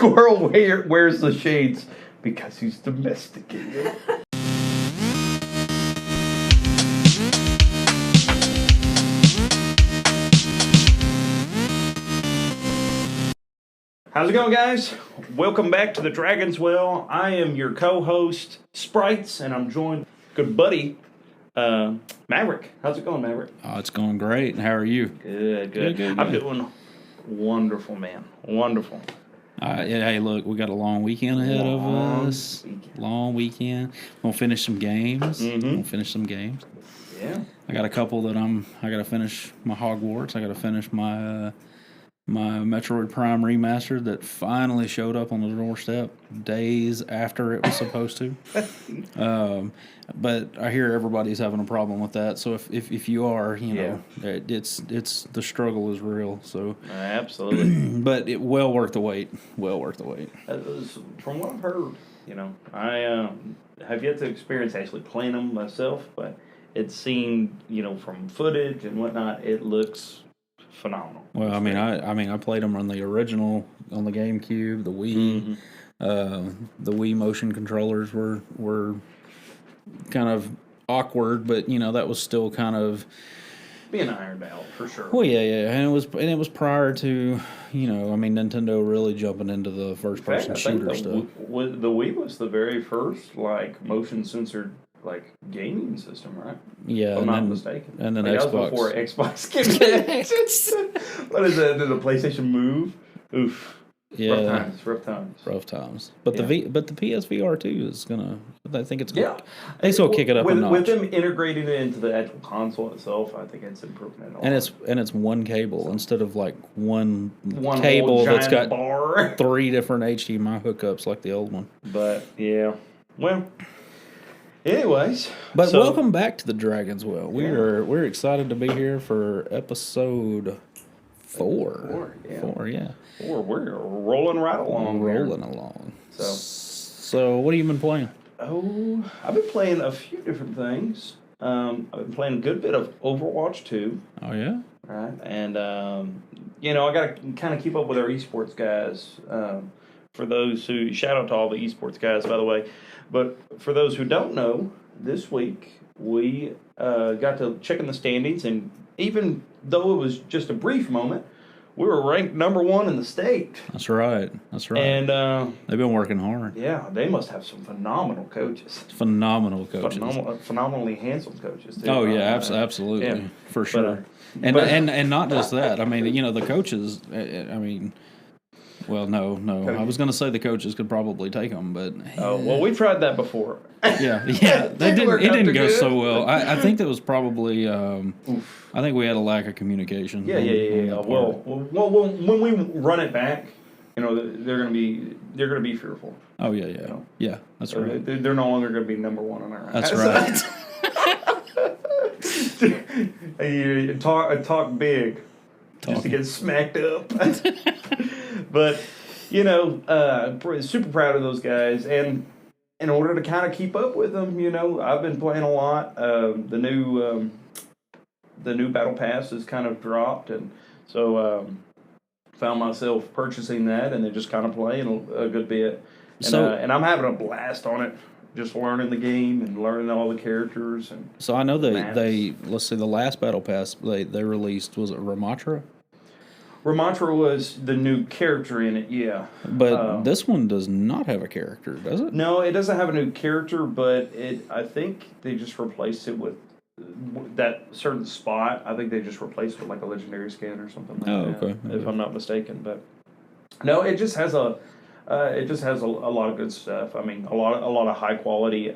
squirrel wears the shades because he's domesticated. How's it going, guys? Welcome back to the Dragon's Well. I am your co-host, Sprites, and I'm joined good buddy, Maverick. How's it going, Maverick? Oh, it's going great. How are you? Good. I'm doing wonderful, man. Wonderful. Hey, look, we got a long weekend ahead of us. Long weekend. We'll finish some games. Yeah. I got a couple that I got to finish my Hogwarts. I got to finish my my Metroid Prime Remaster that finally showed up on the doorstep days after it was supposed to. But I hear everybody's having a problem with that. So if you are, you know, it's the struggle is real. So absolutely. But it well worth the wait. From what I've heard, you know, I have yet to experience actually playing them myself, but it's seen, you know, from footage and whatnot, it looks phenomenal. Well, I played them on the original, on the GameCube, the Wii. The Wii motion controllers were kind of awkward, but you know that was still kind of being ironed out for sure. Well, yeah, and it was prior to, you know, I mean, Nintendo really jumping into the first person shooter stuff. The Wii was the very first like motion censored like gaming system, right? Yeah, if I'm not mistaken. And then like, Xbox. That was before Xbox came in. What is that? Did the PlayStation Move? Oof. Yeah. Rough times. But the PSVR 2 is gonna. I think it's gonna. Yeah. I think it'll kick it up a notch. With them integrating it into the actual console itself, I think it's improving it a lot. And it's one cable instead of like one cable that's got bar. 3 different HDMI hookups like the old one. But yeah, well. Anyways, but welcome back to the Dragon's Well. We're excited to be here for episode 4. We're rolling right along. So what have you been playing? Oh, I've been playing a few different things. I've been playing a good bit of Overwatch 2. Oh yeah. Right, and you know, I got to kind of keep up with our esports guys. For those who shout out to all the esports guys, by the way. But for those who don't know, this week we got to check in the standings, and even though it was just a brief moment, we were ranked number 1 in the state. That's right. And they've been working hard. Yeah, they must have some phenomenal coaches. Phenomenally handsome coaches, too. Oh, yeah, absolutely. For sure. And not just that. I mean, you know, the coaches, I mean... Well, no. I was going to say the coaches could probably take them, but... Oh, well, we tried that before. Yeah. It didn't go so well. I think that was probably... I think we had a lack of communication. Yeah. Well, when we run it back, you know, they're going to be fearful. Oh, yeah. You know? Yeah, that's right. They're no longer going to be number 1 on our That's right. You talk big. Just to get smacked up. But, you know, super proud of those guys. And in order to kind of keep up with them, you know, I've been playing a lot. The new Battle Pass has kind of dropped. And so found myself purchasing that and then just kind of playing a good bit. And, and I'm having a blast on it. Just learning the game and learning all the characters. And so I know they let's see, the last Battle Pass they released, was it Ramatra? Ramatra was the new character in it, yeah. But this one does not have a character, does it? No, it doesn't have a new character, but I think they just replaced it with that certain spot. I think they just replaced it with like a legendary skin or something like that. Okay. If I'm not mistaken, but no, it just has a lot of good stuff. I mean, a lot of high quality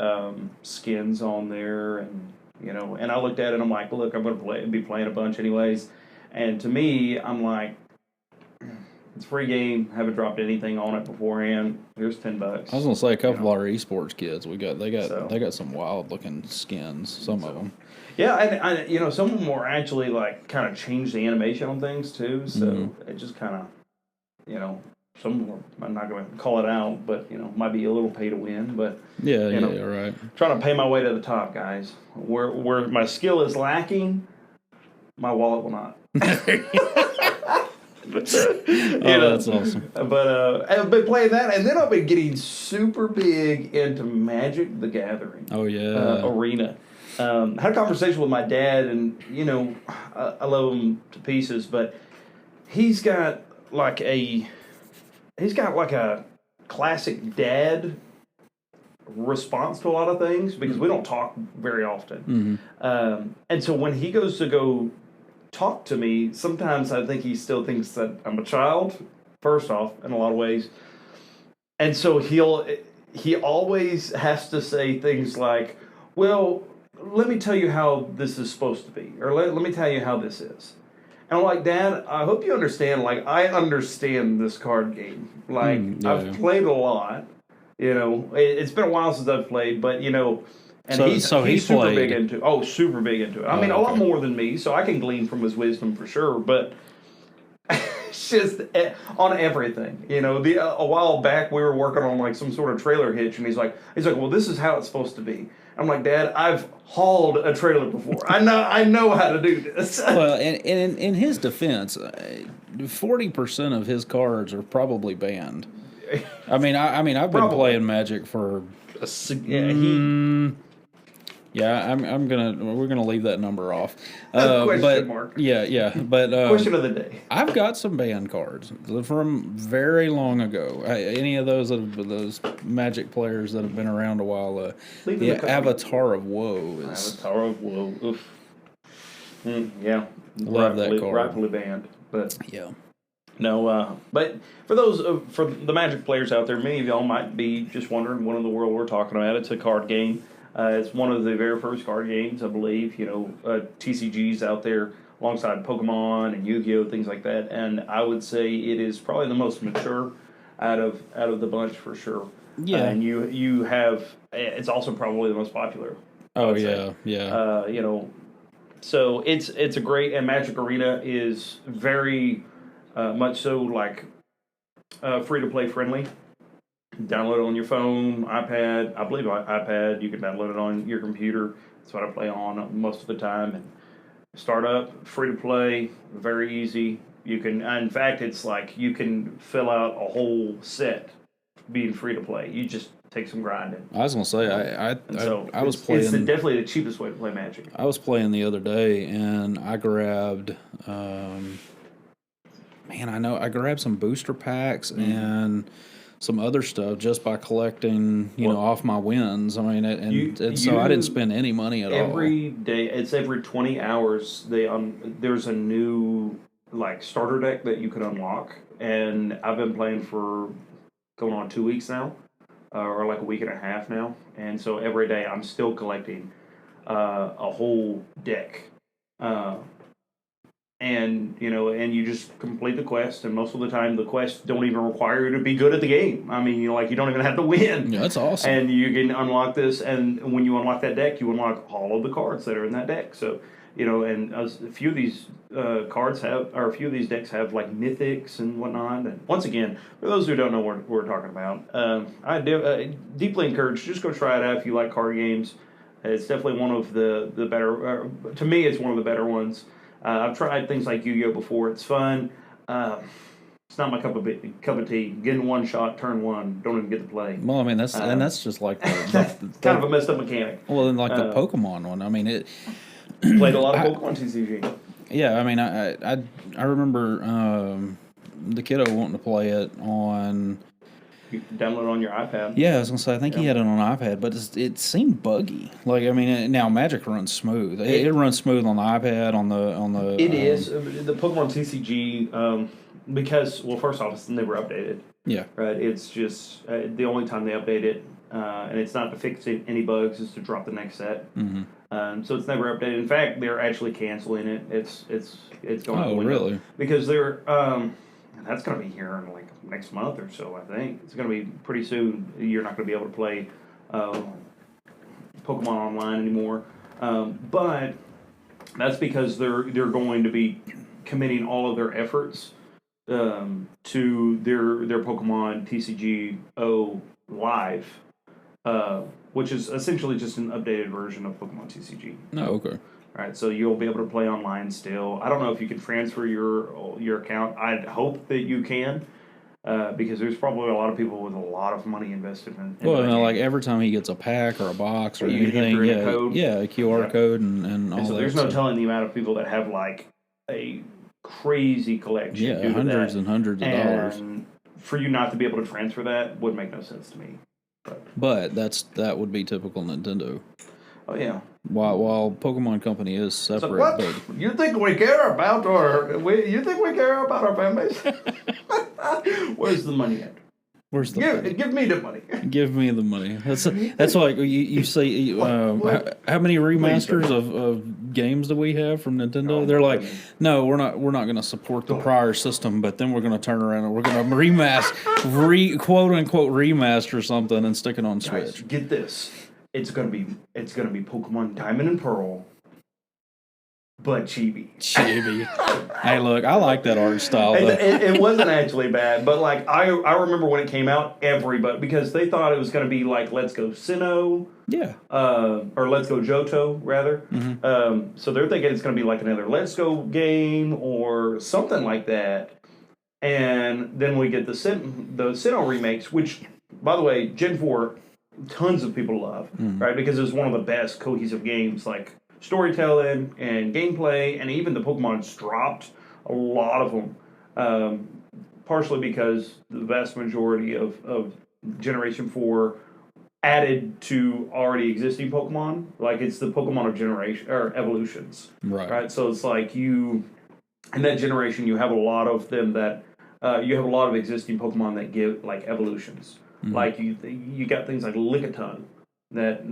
skins on there, and you know. And I looked at it, and I'm like, look, I'm going to be playing a bunch anyways. And to me, I'm like, it's a free game. Haven't dropped anything on it beforehand. Here's $10. I was going to say a couple of our esports kids. They got some wild looking skins. Some of them. Yeah, and you know, some of them were actually like kind of changed the animation on things too. So it just kind of, you know. Some more, I'm not going to call it out, but, you know, might be a little pay to win. But, yeah, right. Trying to pay my way to the top, guys. Where my skill is lacking, my wallet will not. That's awesome. But I've been playing that, and then I've been getting super big into Magic: The Gathering. Oh yeah, Arena. I had a conversation with my dad, and I love him to pieces, but he's got like a classic dad response to a lot of things because we don't talk very often. And so when he goes to go talk to me, sometimes I think he still thinks that I'm a child, first off, in a lot of ways. And so he always has to say things like, well, let me tell you how this is supposed to be, or let me tell you how this is. And I'm like, Dad, I hope you understand, like, I understand this card game. Like, I've played a lot. It's been a while since I've played, but, and he's super big into super big into it. I mean, a lot more than me, so I can glean from his wisdom for sure, but it's just on everything. A while back we were working on, like, some sort of trailer hitch, and he's like, well, this is how it's supposed to be. I'm like, Dad, I've hauled a trailer before. I know how to do this. Well, and in his defense, 40% of his cards are probably banned. I mean, I've been playing Magic for we're gonna leave that number off. Question mark. Yeah. But question of the day. I've got some banned cards from very long ago. Any of those Magic players that have been around a while. The Avatar of Woe is Avatar of Woe. Oof. Yeah. Love that card. Rightfully banned, but yeah. No, but for those for the Magic players out there, many of y'all might be just wondering what in the world we're talking about. It's a card game. It's one of the very first card games, I believe. TCGs out there alongside Pokemon and Yu-Gi-Oh, things like that. And I would say it is probably the most mature out of the bunch for sure. Yeah, and you have it's also probably the most popular. Oh yeah, yeah. So it's a great, and Magic Arena is very much so like free to play friendly. Download it on your phone, iPad. I believe iPad. You can download it on your computer. That's what I play on most of the time. And start up, free to play, very easy. You can, in fact, it's like you can fill out a whole set being free to play. You just take some grinding. I was gonna say I was playing. It's definitely the cheapest way to play Magic. I was playing the other day and I grabbed. I grabbed some booster packs and some other stuff just by collecting, off my wins. I mean, so I didn't spend any money at all. Every day, it's every 20 hours. There's a new starter deck that you can unlock, and I've been playing for going on 2 weeks now, or like a week and a half now, and so every day I'm still collecting a whole deck. And you just complete the quest, and most of the time the quests don't even require you to be good at the game. I mean, you don't even have to win. Yeah, that's awesome. And you can unlock this, and when you unlock that deck, you unlock all of the cards that are in that deck. So, and a few of these a few of these decks have like mythics and whatnot. And once again, for those who don't know what we're talking about, I deeply encourage, just go try it out if you like card games. It's definitely one of the better. To me, it's one of the better ones. I've tried things like Yu-Gi-Oh before. It's fun. It's not my cup of tea. Getting one shot, turn one, don't even get to play. Well, I mean that's just like the kind of a messed up mechanic. Well, then the Pokemon one. I mean it. Played a lot of Pokemon TCG. Yeah, I mean I remember the kiddo wanting to play it on. You can download it on your iPad. Yeah, I was gonna say I think he had it on iPad, but it seemed buggy. Like I mean, now Magic runs smooth. It runs smooth on the iPad on the. It is the Pokemon TCG because first off, it's never updated. Yeah. Right. It's just the only time they update it, and it's not to fix any bugs; it's to drop the next set. Mm-hmm. So it's never updated. In fact, they're actually canceling it. It's going out the window. Really? Because they're that's going to be here in like next month or so. I think it's going to be pretty soon. You're not going to be able to play Pokemon online anymore. But that's because they're going to be committing all of their efforts to their Pokemon TCG Live, which is essentially just an updated version of Pokemon TCG. Oh, okay. Right, so you'll be able to play online still. I don't know if you can transfer your account. I'd hope that you can, because there's probably a lot of people with a lot of money invested in. Well, like every time he gets a pack or a box or you anything, enter in a code. a QR code and all so that. There's no telling the amount of people that have like a crazy collection. Yeah, hundreds and hundreds of dollars. For you not to be able to transfer that would make no sense to me. But that would be typical Nintendo. Oh yeah. While Pokemon Company is separate, so what? But You think we care about you think we care about our families? Where's the money at? Where's the money? Give me the money. Give me the money. That's like you say. How many remasters of games do we have from Nintendo? They're like, no, we're not going to support the prior system, but then we're going to turn around and we're going to quote unquote remaster something and stick it on Switch. Guys, get this. It's gonna be Pokemon Diamond and Pearl, but chibi. Hey, look, I like that art style. It wasn't actually bad, but like I remember when it came out, everybody, because they thought it was gonna be like Let's Go Sinnoh, or Let's Go Johto rather. Mm-hmm. So they're thinking it's gonna be like another Let's Go game or something like that. And then we get the Sinnoh remakes, which, by the way, Gen 4. Tons of people love, right? Because it's one of the best cohesive games, like storytelling and gameplay, and even the Pokemon's dropped a lot of them, partially because the vast majority of Generation 4 added to already existing Pokemon. Like, it's the Pokemon of generation or evolutions, right? So it's like in that generation, you have a lot of them that you have a lot of existing Pokemon that give like evolutions. Like you got things like Lickitung that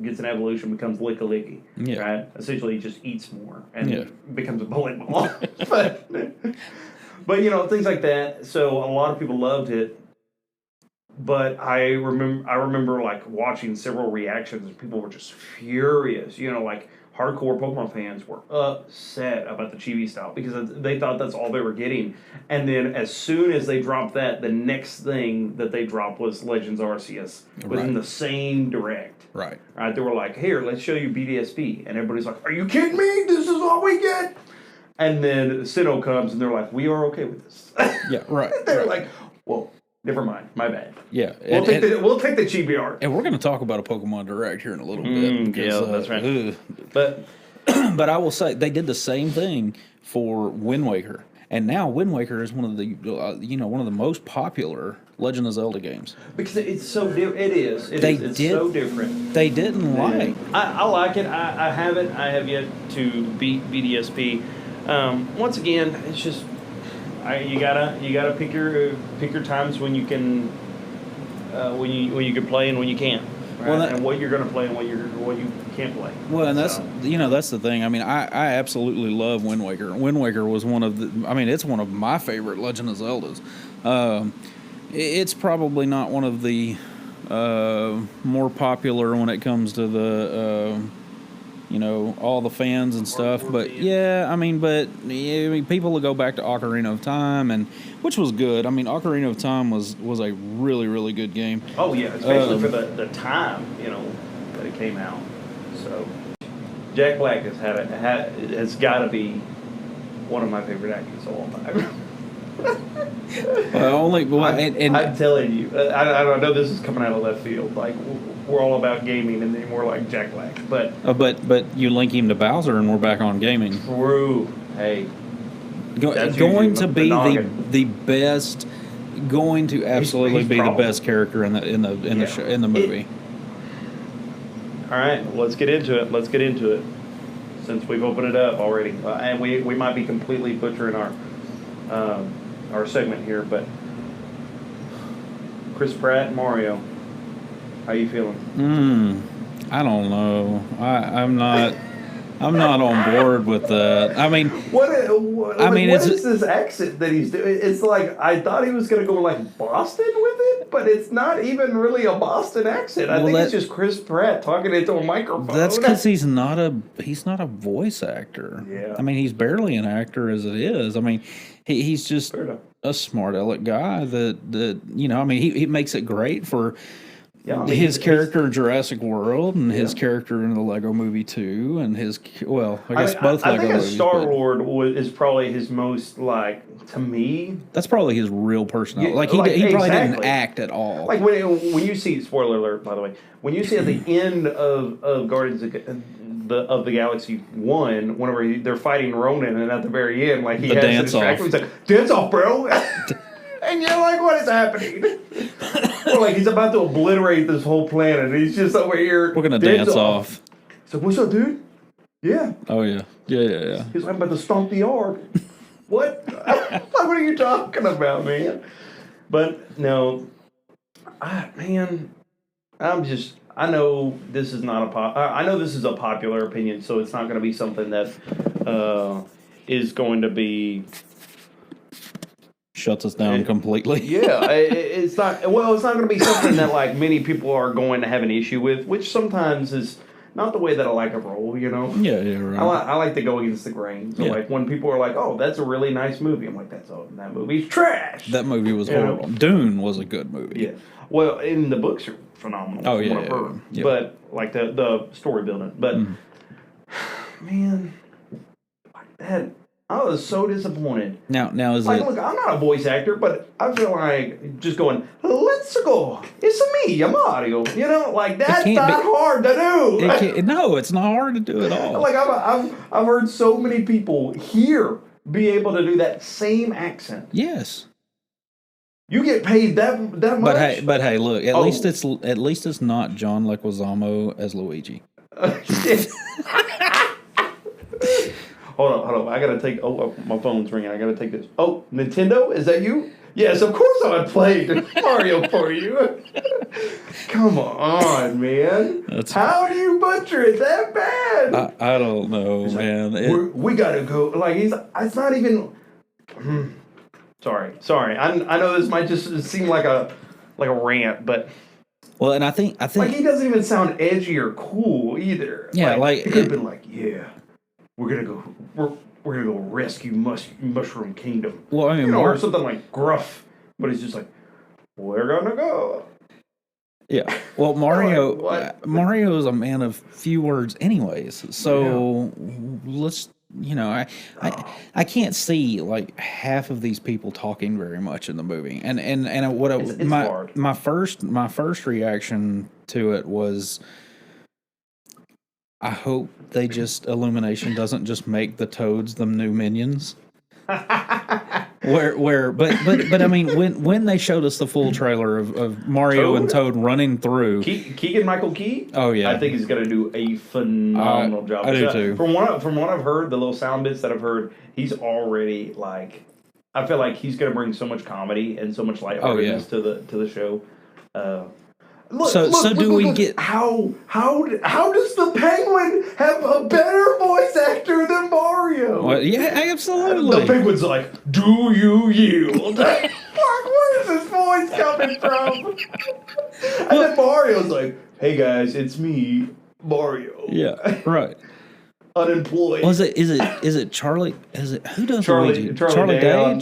gets an evolution, becomes Lickalicky, right? Essentially, he just eats more and becomes a bullet ball. but things like that. So a lot of people loved it, but I remember like watching several reactions and people were just furious. Like hardcore Pokemon fans were upset about the chibi style because they thought that's all they were getting. And then as soon as they dropped that, the next thing that they dropped was Legends Arceus within the same direct. Right. They were like, here, let's show you BDSP. And everybody's like, are you kidding me? This is all we get? And then Sinnoh comes and they're like, we are okay with this. Yeah, right. They're like, well, never mind. My bad. Yeah. We'll take the chibi art. And we're going to talk about a Pokemon Direct here in a little bit. Yeah, that's right. But I will say, they did the same thing for Wind Waker. And now Wind Waker is one of the one of the most popular Legend of Zelda games. Because it's so different. It's so different. They didn't like. I like it. I haven't. I have yet to beat BDSP. Once again, it's just you gotta pick your times when you can play and when you can't. Right? Well, and what you're going to play and what you can't play. Well, and that's that's the thing. I mean, I absolutely love Wind Waker. Wind Waker was it's one of my favorite Legend of Zeldas. It's probably not one of the more popular when it comes to the all the fans and stuff. But people will go back to Ocarina of Time, and which was good. I mean, Ocarina of Time was a really, really good game. Oh yeah, especially for the time that it came out. So Jack Black has got to be one of my favorite actors of all time. I'm telling you, I know this is coming out of left field. Like we're all about gaming, and then we're like Jack Black. But you link him to Bowser, and we're back on gaming. True. Hey, going to be the best. Going to absolutely be the best character in the show, in the movie. All right, let's get into it. Since we've opened it up already, and we might be completely butchering our segment here, but Chris Pratt, Mario, how you feeling? I don't know. I'm not on board with that. I mean, what is this accent that he's doing? It's like I thought he was going to go like Boston with it, but it's not even really a Boston accent. I think it's just Chris Pratt talking into a microphone. That's because he's not a voice actor. Yeah. I mean, he's barely an actor as it is. I mean, he's just a smart aleck guy that I mean, he makes it great for Yeah, I mean, his character in Jurassic World and his Yeah. character in the Lego Movie 2 and his, well, I I guess mean, both I Lego think movies. Star but Lord is probably his most, like, to me. That's probably his real personality. Yeah, Like, he probably didn't exactly. act at all. Like when you see, spoiler alert, by the way, when you see at the end of Guardians of the Galaxy 1, whenever they're fighting Ronan, and at the very end, like he The has dance his track, off. he's like, "Dance off, bro," and you're like, "What is happening?" Or like he's about to obliterate this whole planet, and he's just over here. We're gonna dance off. He's like, "What's up, dude?" Yeah. Oh yeah. He's like, "I'm about to stomp the yard." What? Like, what are you talking about, man? But no, man, I know this is not I know this is a popular opinion, so it's not going to be something that is going to be Shuts us down completely. Yeah, it's not. Well, it's not going to be something that like many people are going to have an issue with, which sometimes is not the way that I like to roll. You know. Yeah, right. I like to go against the grain. So like when people are like, "Oh, that's a really nice movie," I'm like, that movie's trash." That movie was horrible. Dune was a good movie. Yeah. Well, and the books are phenomenal. Oh, from yeah, what I've heard. yeah. But like the story building. But man, like that, I was so disappointed. Now is Like, it? look, I'm not a voice actor, but I feel like just going, "Let's go, it's me, I'm Mario." You know, like that's not hard to do. No, it's not hard to do at all. Like I've heard so many people here be able to do that same accent. Yes. You get paid that much. But hey, look. At least it's not John Leguizamo as Luigi. Hold on. I gotta take. My phone's ringing. I gotta take this. Oh, Nintendo, is that you? Yes, of course I played Mario for you. Come on, man. How do you butcher it that bad? I don't know, man. We gotta go. Like it's not even. Sorry. I know this might just seem like a rant, but. Well, and I think like he doesn't even sound edgy or cool either. Yeah, like it could have been like, yeah, we're gonna go rescue Mushroom Kingdom. Well, I mean, or something like gruff, but he's just like, we're gonna go. Yeah. Well, Mario is a man of few words, anyways. So let's. I can't see like half of these people talking very much in the movie, and hard. my first reaction to it was, I hope Illumination doesn't just make the Toads the new minions. But I mean when they showed us the full trailer of Mario and Toad running through Keegan-Michael Key, oh yeah, I think he's gonna do a phenomenal job. I do too. From what I've heard, the little sound bits that I've heard, he's already like, I feel like he's gonna bring so much comedy and so much lightheartedness to the show. Look, how does the Penguin have a better voice actor than Mario? Well, yeah, absolutely. The Penguin's like, "Do you yield?" Like, where is this voice coming from? And then Mario's like, "Hey guys, it's me, Mario." Yeah, right. Unemployed. Is it Charlie? Who does Luigi? Charlie Day on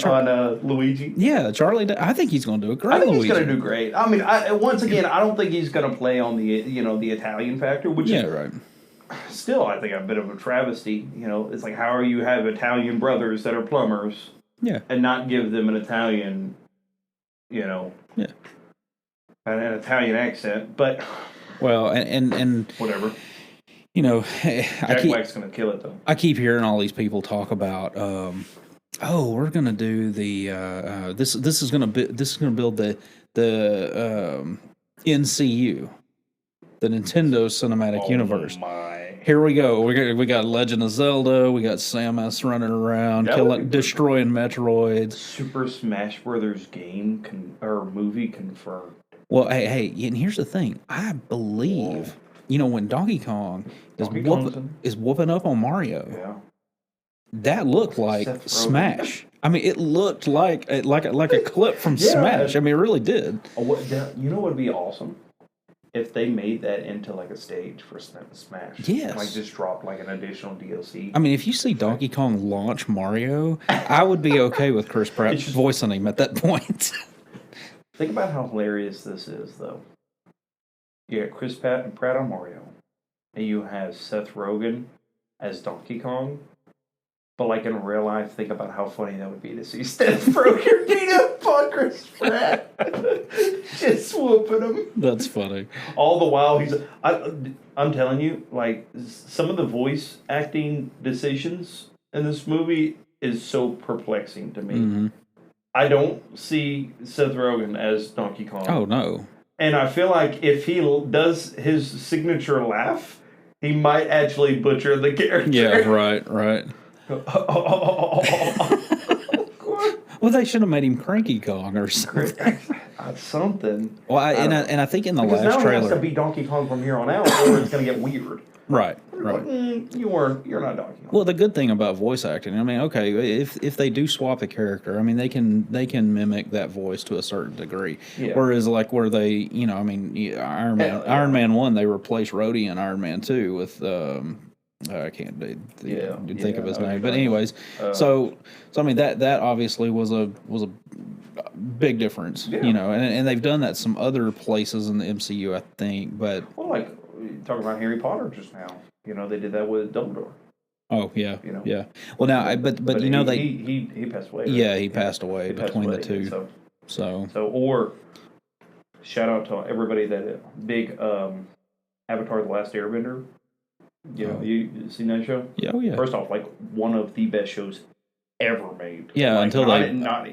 Luigi. Yeah, Charlie Day. I think he's going to do a great. I think Luigi. he's going to do great. I mean, once again, I don't think he's going to play on the Italian factor, which is right. Still, I think a bit of a travesty. It's like, how are you have Italian brothers that are plumbers, and not give them an Italian, an Italian accent, but and whatever. Jack Black's going to kill it though. I keep hearing all these people talk about, we're going to do the this is going to build the NCU, the Nintendo Cinematic Universe. My. Here we go. We got Legend of Zelda. We got Samus running around, destroying Metroids. Super Smash Brothers game movie confirmed. Well, hey, and here's the thing. I believe. When Donkey Kong is whooping up on Mario, that looked like Smash. I mean, it looked like a clip from Smash. I mean, it really did. You know what would be awesome? If they made that into like a stage for Smash. Yes. Like just dropped like an additional DLC. I mean, if you see Donkey Kong launch Mario, I would be okay with Chris Pratt voicing him at that point. Think about how hilarious this is, though. You got Chris Pratt on Mario, and you have Seth Rogen as Donkey Kong. But like in real life, think about how funny that would be to see Seth Rogen beat up on Chris Pratt, just whooping him. That's funny. All the while I'm telling you, like some of the voice acting decisions in this movie is so perplexing to me. Mm-hmm. I don't see Seth Rogen as Donkey Kong. Oh no! And I feel like if he does his signature laugh, he might actually butcher the character. Yeah, right. Well, they should have made him Cranky Kong or something. Something. Well, I think in the last now trailer, he has to be Donkey Kong from here on out, or it's going to get weird. Right. Like, you're not Donkey Kong. Well, the good thing about voice acting, I mean, okay, if they do swap the character, I mean, they can mimic that voice to a certain degree. Yeah. Whereas, like, where they, you know, I mean, Iron Man 1, they replaced Rhodey in Iron Man 2 with. I can't think of his name, but anyways, so I mean that obviously was a big difference, you know, and they've done that some other places in the MCU, I think, but like talking about Harry Potter just now, you know, they did that with Dumbledore. Oh yeah, you know? Yeah. Well, now, but you know he passed away. Right? Yeah, he passed away between the two. So or shout out to everybody that big Avatar: The Last Airbender. You know, you seen that show? Yeah, oh yeah. First off, like one of the best shows ever made. Yeah, like, until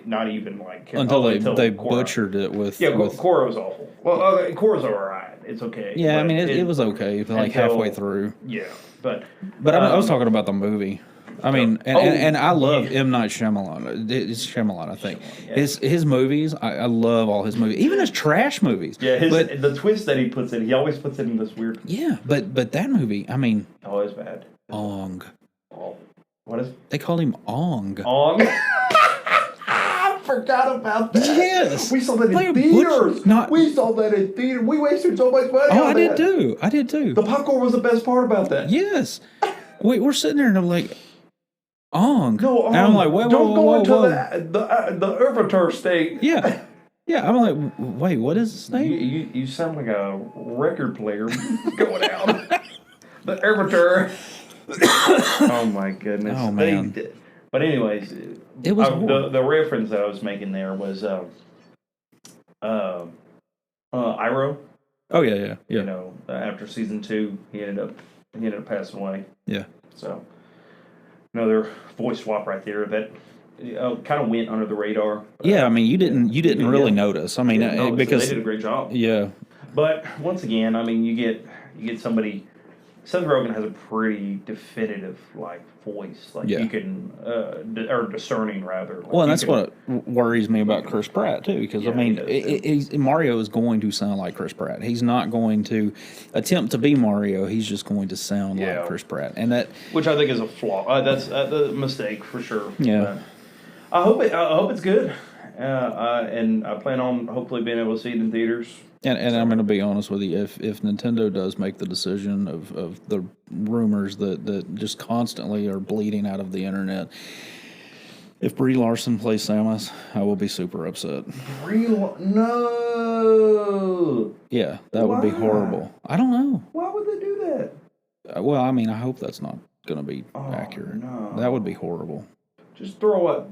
not even like until they butchered it with Korra was awful. Well, Korra's alright. It's okay. Yeah, I mean it was okay, like halfway through. Yeah, but I was talking about the movie. I mean, and I love M. Night Shyamalan. It's Shyamalan, I think. His movies, I love all his movies, even his trash movies. Yeah, the twist that he puts in, he always puts it in this weird. Yeah, but that movie, I mean, it's bad. Ong. Oh, what is it? They called him Ong. Ong. I forgot about that. Yes, we saw that in theaters. We saw that in theaters. We wasted so much money. Oh, I did too. The popcorn was the best part about that. Yes, we're sitting there and I'm like. Ong. No, and I'm like, don't go into the Avatar state. Yeah. I'm like, wait, what is his name? You sound like a record player going out. The Avatar. Oh my goodness. Oh man. But anyways, it was the reference that I was making there was Iroh. Oh yeah. You know, after season 2, he ended up passing away. Yeah. So. Another voice swap right there that kind of went under the radar. Yeah, I mean, you didn't really notice. I mean, because they did a great job. Yeah, but once again, I mean, you get somebody. Seth Rogen has a pretty definitive like voice, like you can or discerning rather. Like, well, and that's what worries me about Chris Pratt too, because I mean, Mario is going to sound like Chris Pratt. He's not going to attempt to be Mario. He's just going to sound like Chris Pratt, and which I think is a flaw. That's a mistake for sure. Yeah, I hope it's good, and I plan on hopefully being able to see it in theaters. And I'm going to be honest with you, if Nintendo does make the decision of the rumors that just constantly are bleeding out of the internet, if Brie Larson plays Samus, I will be super upset. No. Yeah, that would be horrible. I don't know. Why would they do that? Well, I mean, I hope that's not going to be accurate. No. That would be horrible. Just throw a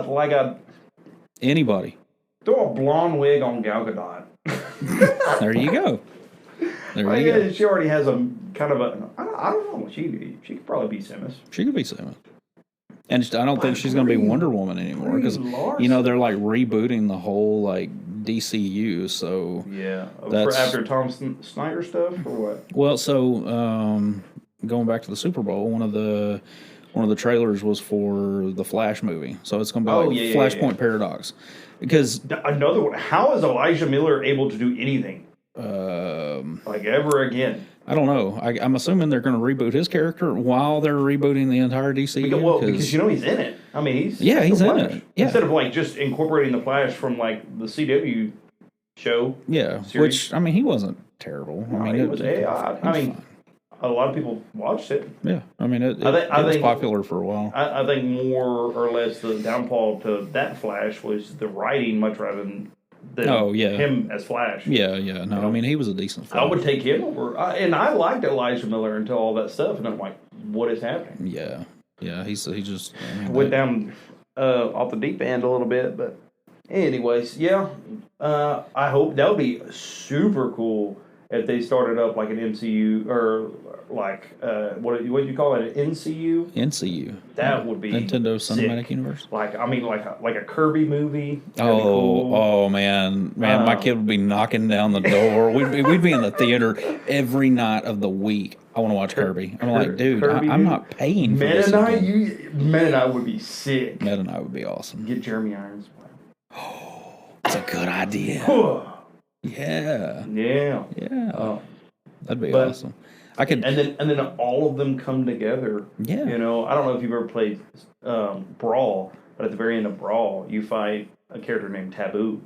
like a anybody. Throw a blonde wig on Gal Gadot. There you go. There you go. She already has a kind of a. I don't know. She could probably be Samus. She could be Samus. And I don't think she's going to be Wonder Woman anymore because you know they're like rebooting the whole like DCU. So yeah, for after Tom Snyder stuff or what? Well, so going back to the Super Bowl, one of the trailers was for the Flash movie. So it's going to be Flashpoint Paradox. Because another one. How is Elijah Miller able to do anything? Like ever again? I don't know. I'm assuming they're going to reboot his character while they're rebooting the entire DCU. Because you know he's in it. I mean, he's in it. Yeah. Instead of like just incorporating the Flash from like the CW show. Yeah, series. Which I mean, he wasn't terrible. No, it was fine. A lot of people watched it. Yeah, I mean, it was popular for a while. I think more or less the downfall to that Flash was the writing much rather than than him as Flash. Yeah. No, I mean, he was a decent Flash. I would take him over. And I liked Elijah Miller until all that stuff, and I'm like, what is happening? Yeah. He just went down off the deep end a little bit, but anyways, yeah. I hope that would be super cool if they started up like an MCU or like what do you call it, an NCU? NCU. That would be Nintendo Cinematic sick. Universe. Like a Kirby movie. Oh man, my kid would be knocking down the door. We'd be in the theater every night of the week. I want to watch Kirby. I'm like, dude, I'm not paying for this. Meta Knight would be sick. Meta Knight would be awesome. Get Jeremy Irons. Oh, that's a good idea. Yeah. That'd be awesome. I could, and then all of them come together. Yeah. You know, I don't know if you've ever played Brawl, but at the very end of Brawl, you fight a character named Taboo,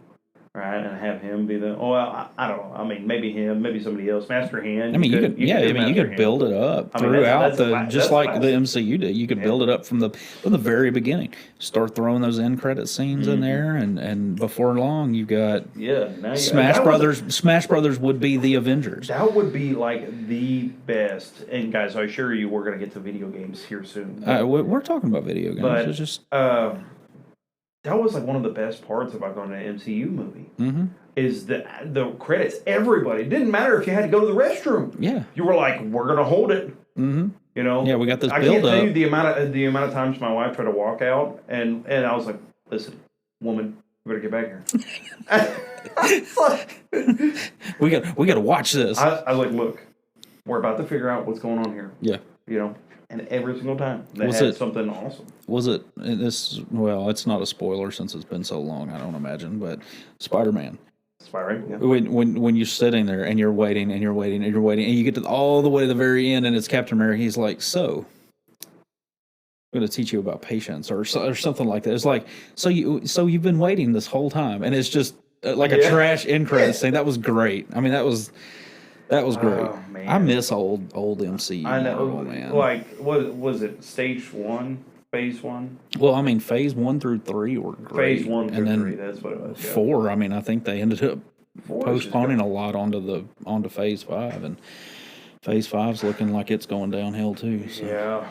right? And have him be the. Oh, I don't know. I mean, maybe him, maybe somebody else. Master Hand. I mean, you could build it up throughout like the MCU did. You could build it up from the very beginning. Start throwing those end credit scenes in there, and before long, you've got Smash Brothers. Smash Brothers would be the Avengers. That would be like the best. And guys, I assure you, we're gonna get to video games here soon. We're talking about video games. But it's just that was like one of the best parts of like on an MCU movie. Mm-hmm. Is the credits. Everybody. It didn't matter if you had to go to the restroom. Yeah. You were like, we're gonna hold it. Mm-hmm. You know. Yeah, we got this. I can't tell you the amount of times my wife tried to walk out, and I was like, listen, woman, you better get back here. we got to watch this. I was like, look, we're about to figure out what's going on here. Yeah. You know. And every single time they had something awesome. Was it this? Well, it's not a spoiler since it's been so long. I don't imagine, but Spider-Man. Yeah. When you're sitting there and you're waiting and you're waiting and you're waiting and you get to all the way to the very end and it's Captain America. He's like, "So, I'm going to teach you about patience," or something like that. It's like, so you've been waiting this whole time, and it's just like a trash end credit scene. That was great. I mean, that was great. Oh, man. I miss old MCU. I know, man. Like, what was it? Stage 1, Phase 1. Well, I mean, Phase 1 through 3 were great. Phase 1 through 3. That's what it was. Yeah. 4. I mean, I think they ended up postponing a lot onto Phase 5, and Phase 5's looking like it's going downhill too. So. Yeah,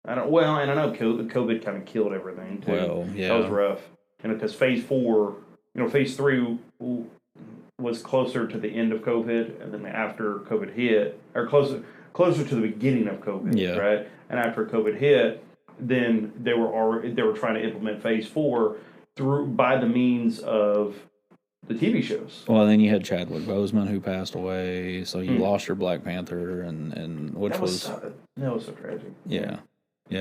I don't. Well, and I know COVID kind of killed everything too. Well, yeah, that was rough. Because Phase 4, Phase 3 was closer to the end of COVID, and then after COVID hit, or closer to the beginning of COVID, right? And after COVID hit, then they were trying to implement Phase 4 by the means of the TV shows. Well, then you had Chadwick Boseman who passed away, so you lost your Black Panther, and which that was so tragic. Yeah,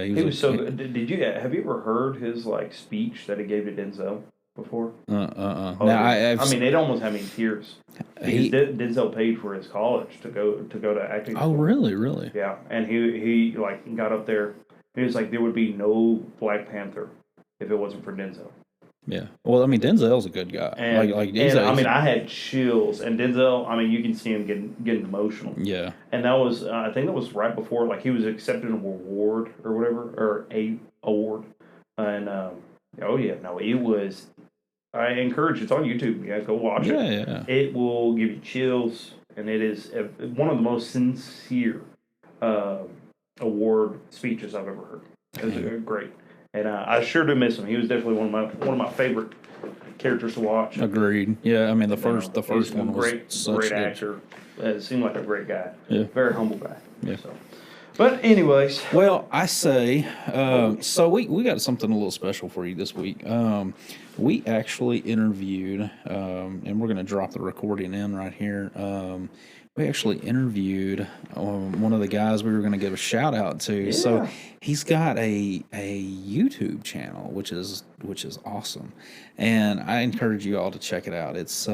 he was so good. Have you ever heard his speech that he gave to Denzel before? Now, it almost had me in tears. Denzel paid for his college to go to acting school. Oh, really? Yeah, and he got up there. He was like, there would be no Black Panther if it wasn't for Denzel. Yeah. Well, I mean, Denzel's a good guy. And I had chills. And Denzel, you can see him getting emotional. Yeah. And that was, I think that was right before, he was accepting an award or whatever, or a award. And, it was, I encourage, it's on YouTube. Yeah, go watch it. Yeah. It will give you chills. And it is one of the most sincere award speeches I've ever heard. It was great. And I sure do miss him. He was definitely one of my favorite characters to watch. Agreed. Yeah, I mean the first one was great actor. It seemed like a great guy. Yeah. Very humble guy. Yeah. So. But anyways, well, I say so. We got something a little special for you this week. We actually interviewed, and we're going to drop the recording in right here. We actually interviewed one of the guys we were going to give a shout out to. Yeah. So he's got a YouTube channel, which is awesome, and I encourage you all to check it out. It's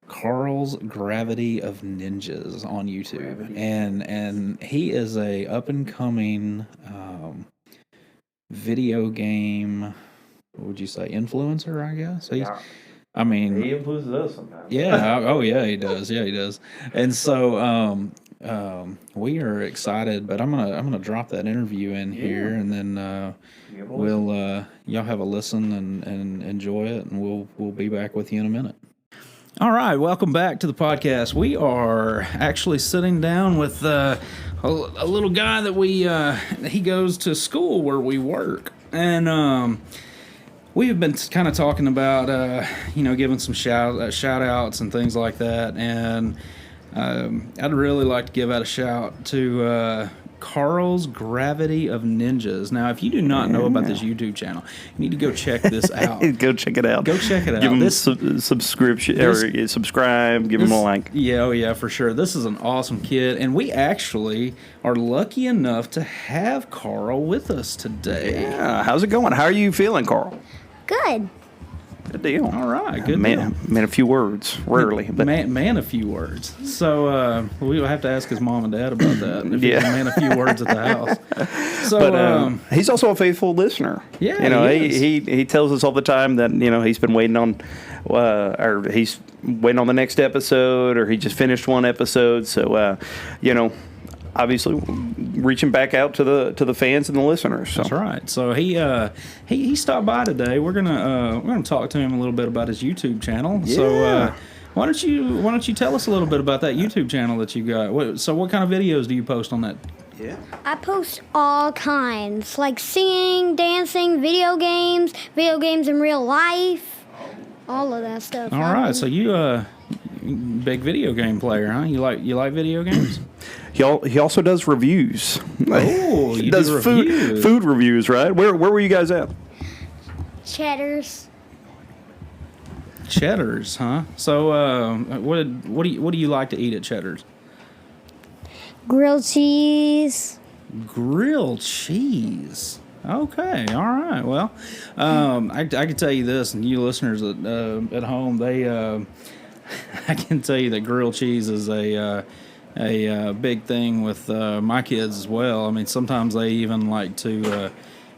Carl's Gravity of Ninjas on YouTube, and he is a up and coming video game. What would you say, influencer? I guess. He influences us sometimes. Yeah. Oh, yeah, he does. Yeah, he does. And so we are excited, but I'm gonna drop that interview in here, and then we'll y'all have a listen and enjoy it, and we'll be back with you in a minute. All right, welcome back to the podcast. We are actually sitting down with a little guy that he goes to school where we work, and we have been kind of talking about giving some shout outs and things like that, and I'd really like to give out a shout to Carl's Gravity of Ninjas. Now, if you do not know about this YouTube channel, you need to go check this out. Go check it out. Go check it out. Give him subscription or subscribe. Give him a like. Yeah, oh yeah, for sure. This is an awesome kid, and we actually are lucky enough to have Carl with us today. Yeah, how's it going? How are you feeling, Carl? Good. Good deal. All right, good deal. Man, a few words, rarely, but man, a few words. So we'll have to ask his mom and dad about that. If he can man a few words at the house. So, but he's also a faithful listener. Yeah, he tells us all the time that he's been waiting on, or he's waiting on the next episode, or he just finished one episode. So, obviously reaching back out to the fans and the listeners. So. That's right. So he stopped by today. We're gonna talk to him a little bit about his YouTube channel. Yeah. So why don't you tell us a little bit about that YouTube channel that you got? What kind of videos do you post on that? Yeah. I post all kinds, like singing, dancing, video games in real life, all of that stuff. All right. So you big video game player, huh? You like video games? He also does reviews. Oh, he does food reviews, right? Where were you guys at? Cheddar's, huh? So what do you like to eat at Cheddar's? grilled cheese. Grilled cheese. Okay, all right. Well, I can tell you this, and you listeners at home, I can tell you that grilled cheese is a big thing with my kids as well. I mean, sometimes they even like to,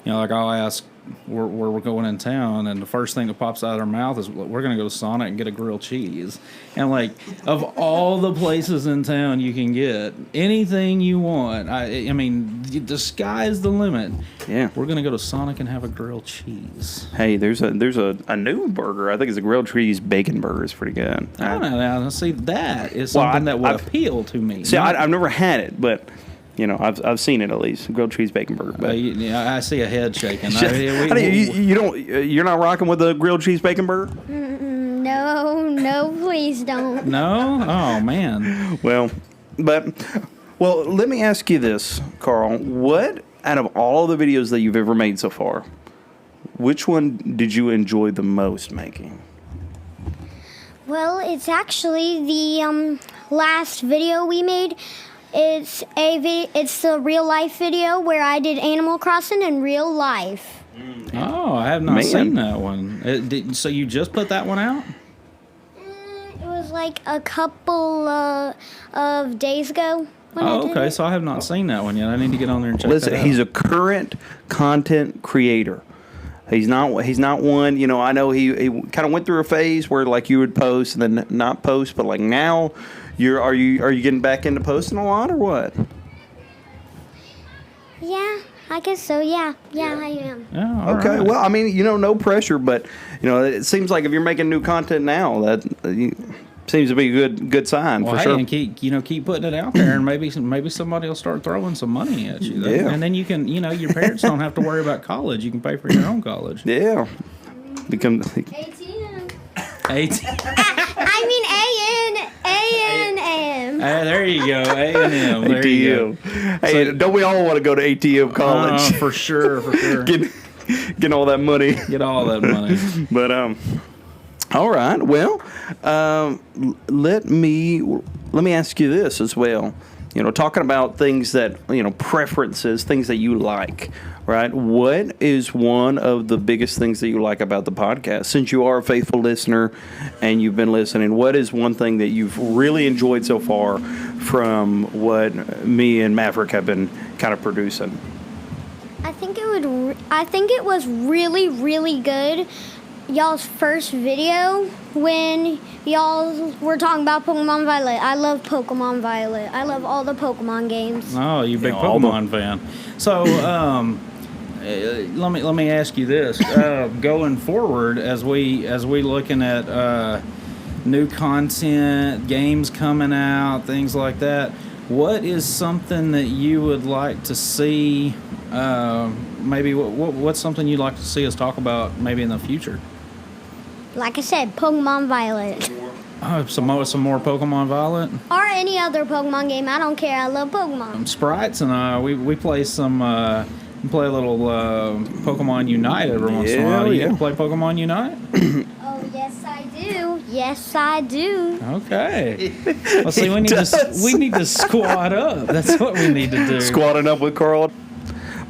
like I'll ask where we're going in town, and the first thing that pops out of their mouth is, we're going to go to Sonic and get a grilled cheese. And like, of all the places in town you can get anything you want, I mean, the sky's the limit. Yeah, we're going to go to Sonic and have a grilled cheese. Hey, there's a new burger. I think it's a grilled cheese bacon burger. It's pretty good. Now see, that is something that would appeal to me. See, I've never had it, but I've seen it at least. Grilled cheese bacon burger. But I see a head shaking. You're not rocking with the grilled cheese bacon burger? No, please don't. No? Oh man. Well, let me ask you this, Carl. What out of all the videos that you've ever made so far, which one did you enjoy the most making? Well, it's actually the last video we made. It's the real life video where I did Animal Crossing in real life. Oh, I have not seen that one. So you just put that one out? It was like a couple of days ago. Oh, okay. So I have not seen that one yet. I need to get on there and check that out. He's a current content creator. He's not one, I know he kind of went through a phase where like you would post and then not post, but like now are you getting back into posting a lot or what? Yeah, I guess so. Yeah, I am. Oh, okay. Right. Well, I mean, no pressure, but it seems like if you're making new content now, that seems to be a good sign for sure. And keep putting it out there, and maybe somebody will start throwing some money at you. Yeah. And then you can, your parents don't have to worry about college. You can pay for your own college. Yeah. ATM. I mean A-N-M. There you go, A&M. There you go. Hey, don't we all want to go to ATM college? For sure. Get all that money. Get all that money. But all right. Well, let me ask you this as well. Talking about things that preferences, things that you like, right? What is one of the biggest things that you like about the podcast? Since you are a faithful listener and you've been listening, what is one thing that you've really enjoyed so far from what me and Maverick have been kind of producing? I think it was really, really good y'all's first video when y'all were talking about Pokemon Violet. I love Pokemon Violet. I love all the Pokemon games. Oh, you big Pokemon fan. So, let me ask you this: going forward, as we looking at new content, games coming out, things like that, what is something that you would like to see? Maybe what's something you'd like to see us talk about maybe in the future? Like I said, Pokemon Violet. Some more Pokemon Violet, Or any other Pokemon game. I don't care. I love Pokemon. Sprites, and we play some. Play a little Pokemon Unite every once in a while. Do you play Pokemon Unite? Oh, yes, I do. Yes, I do. Okay. Well, see, we need to squat up. That's what we need to do. Squatting up with Carl.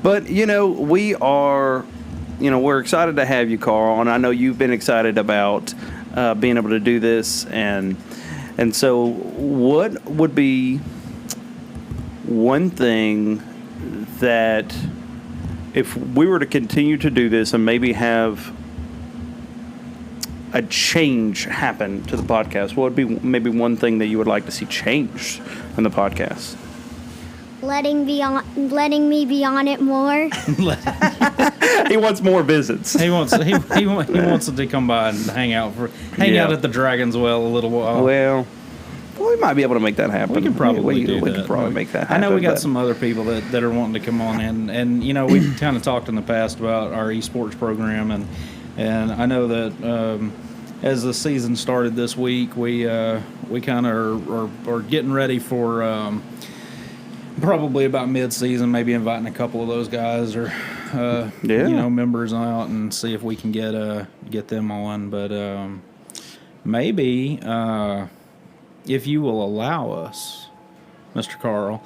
But, we are, we're excited to have you, Carl, and I know you've been excited about being able to do this. And so what would be one thing that, if we were to continue to do this and maybe have a change happen to the podcast, what would be maybe one thing that you would like to see changed in the podcast? Letting me be on it more. He wants more visits. He wants to come by and hang out at the Dragon's Well a little while. Well, we might be able to make that happen. We can probably do that. We can probably make that happen. I know we got some other people that are wanting to come on in, and we've kind of talked in the past about our esports program, and I know that as the season started this week, we kind of are getting ready for probably about mid-season, maybe inviting a couple of those guys or members out and see if we can get them on, but maybe. If you will allow us, Mr. Carl,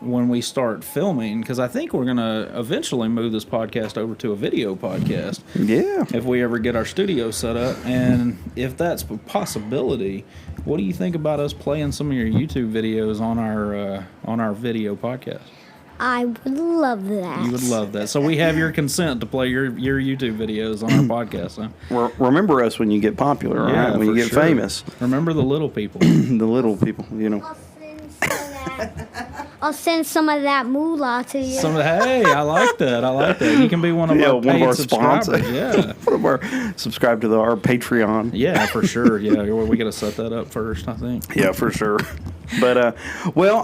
when we start filming, because I think we're going to eventually move this podcast over to a video podcast. Yeah. If we ever get our studio set up. And if that's a possibility, what do you think about us playing some of your YouTube videos on our video podcast? I would love that. You would love that. So we have your consent to play your YouTube videos on our podcast, huh? Remember us when you get popular, right? Yeah, when you get famous. Remember the little people. The little people, I'll send some of that moolah to you. Hey, I like that. You can be one of our paid subscribers. Yeah. Subscribe to our Patreon. Yeah, for sure. Yeah, we got to set that up first, I think. Yeah, for sure. But,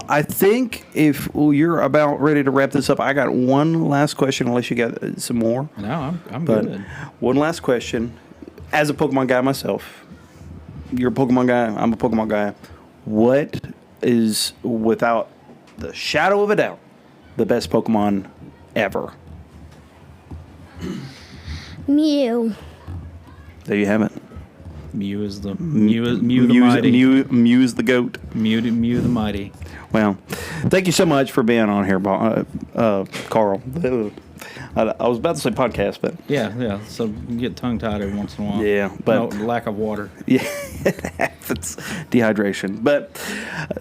I think if you're about ready to wrap this up, I got one last question, unless you got some more. No, I'm good. One last question. As a Pokemon guy myself, you're a Pokemon guy, I'm a Pokemon guy. What is, without the shadow of a doubt, the best Pokemon ever? Mew. There you have it. Mew the mighty. Mew is the goat. Mew the mighty. Well, thank you so much for being on here, Carl. I was about to say podcast, but yeah. So you get tongue tied every once in a while. Yeah, but lack of water. Yeah, it's dehydration. But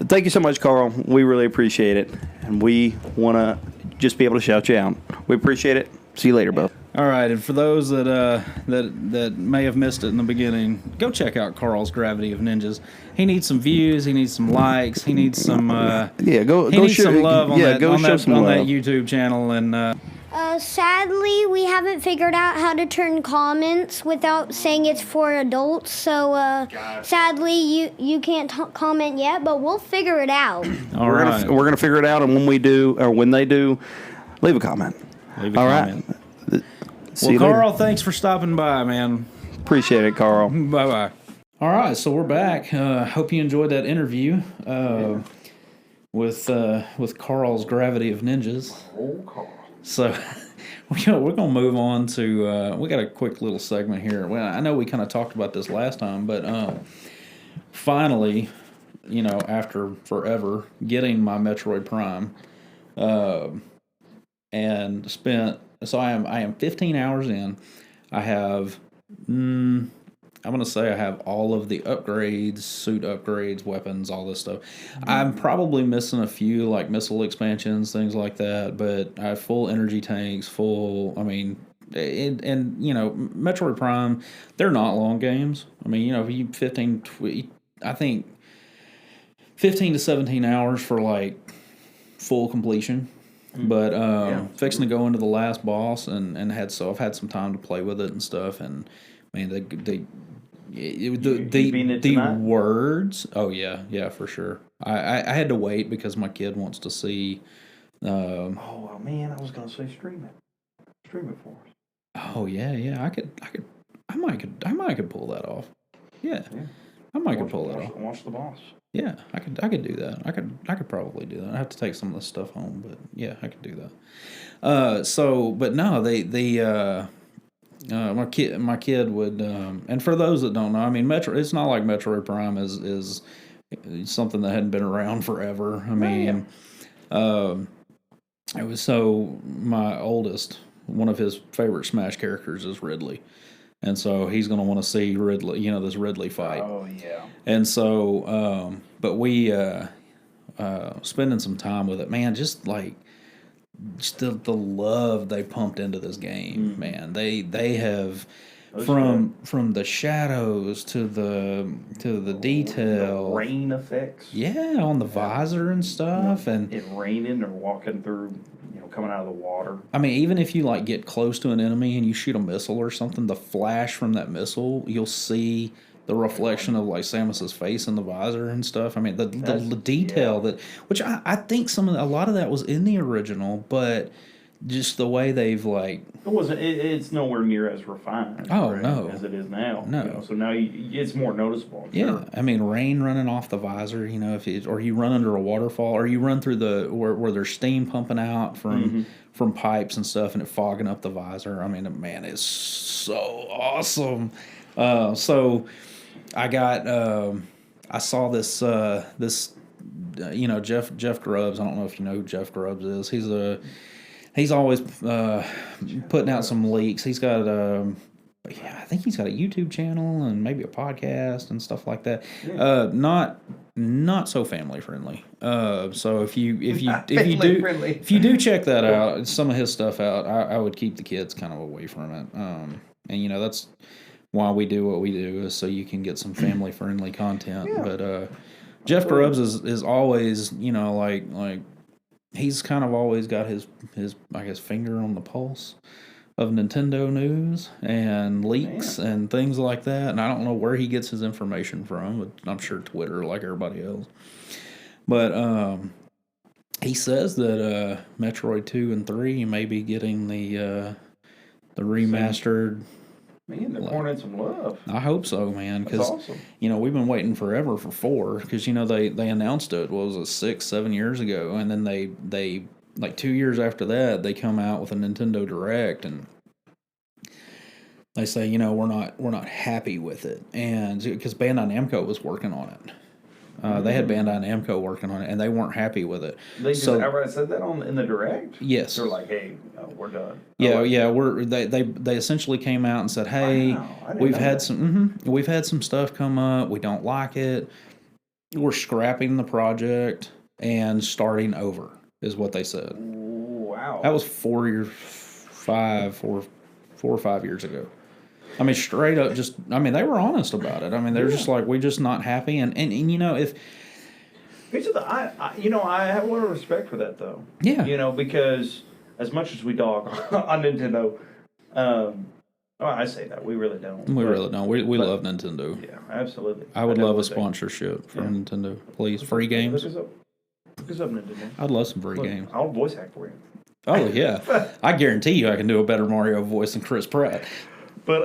thank you so much, Carl. We really appreciate it, and we want to just be able to shout you out. We appreciate it. See you later, bud. All right, and for those that may have missed it in the beginning, go check out Carl's Gravity of Ninjas. He needs some views. He needs some likes. He needs some go needs show some love on that love. YouTube channel. And sadly, we haven't figured out how to turn comments without saying it's for adults. So sadly, you can't comment yet, but we'll figure it out. We're gonna figure it out, and when we do, or when they do, leave a comment. Leave a comment. Right. Well, Carl, thanks for stopping by, man. Appreciate it, Carl. Bye-bye. All right, so we're back. Hope you enjoyed that interview with Carl's Gravity of Ninjas. So we're gonna move on to we got a quick little segment here. Well, I know we kind of talked about this last time, but finally, after forever, getting my Metroid Prime, and spent. So I am 15 hours in. I have, I'm going to say I have all of the upgrades, suit upgrades, weapons, all this stuff. I'm probably missing a few, like missile expansions, things like that, but I have full energy tanks, and you know, Metroid Prime, they're not long games. I mean, you know, if you 15, I think 15 to 17 hours for like full completion. But fixing to go into the last boss and I've had some time to play with it and stuff, and man, the words. Oh yeah, for sure. I had to wait because my kid wants to see. Oh man, I was gonna say stream it for us. Oh yeah, I might could pull that off. Yeah. I might could pull that off. Watch the boss. Yeah, I could do that. I could probably do that. I have to take some of this stuff home, but yeah, I could do that. But no, my kid would, and for those that don't know, I mean, it's not like Metroid Prime is something that hadn't been around forever. I mean, it was my oldest, one of his favorite Smash characters is Ridley. And so he's going to want to see Ridley, you know, this Ridley fight. Oh, yeah. And so, but we, spending some time with it, man, just the love they pumped into this game, man. They have, from the shadows to the detail. The rain effects. Yeah, on the visor and stuff. And it raining or walking through, coming out of the water. I mean, even if you like get close to an enemy and you shoot a missile or something, the flash from that missile, you'll see the reflection of like Samus's face in the visor and stuff. I mean, the detail which I think a lot of that was in the original, but just the way they've like. It's nowhere near as refined. Oh no, as it is now. No, so now it's more noticeable. Yeah, sure. I mean, rain running off the visor. You know, or you run under a waterfall, or you run through where there's steam pumping out from pipes and stuff, and it fogging up the visor. I mean, man, it's so awesome. So I got I saw this Jeff Grubbs. I don't know if you know who Jeff Grubbs is. He's always putting out some leaks. He's got I think he's got a YouTube channel and maybe a podcast and stuff like that. Yeah. Not so family friendly. So if you do check that out, some of his stuff out, I would keep the kids kind of away from it. And that's why we do what we do, is so you can get some family friendly content. Yeah. But Jeff Grubbs is always like. He's kind of always got his I guess finger on the pulse of Nintendo news and leaks and things like that. And I don't know where he gets his information from, but I'm sure Twitter, like everybody else. But he says that Metroid 2 and 3 may be getting the remastered. Man, they're pouring in some love. I hope so, man. Because awesome. We've been waiting forever for 4. Because they announced it. What was it, 6-7 years ago, and then they like 2 years after that they come out with a Nintendo Direct, and they say we're not happy with it, and because Bandai Namco was working on it. They had Bandai Namco working on it, and they weren't happy with it. They just outright said that in the Direct? Yes. They're like, hey, we're done. They essentially came out and said, hey, we've had some stuff come up. We don't like it. We're scrapping the project and starting over, is what they said. Wow. That was 4 or 5 years ago. I mean, straight up, they were honest about it. I mean, they're just like, we're just not happy. And if... I have a lot of respect for that, though. Yeah. Because as much as we dog on Nintendo, I say that. We really don't. We really don't. We love Nintendo. Yeah, absolutely. I would love a sponsorship for Nintendo. Please, free games. Look us up, Nintendo. I'd love some free games. I'll voice act for you. Oh, yeah. I guarantee you I can do a better Mario voice than Chris Pratt. But,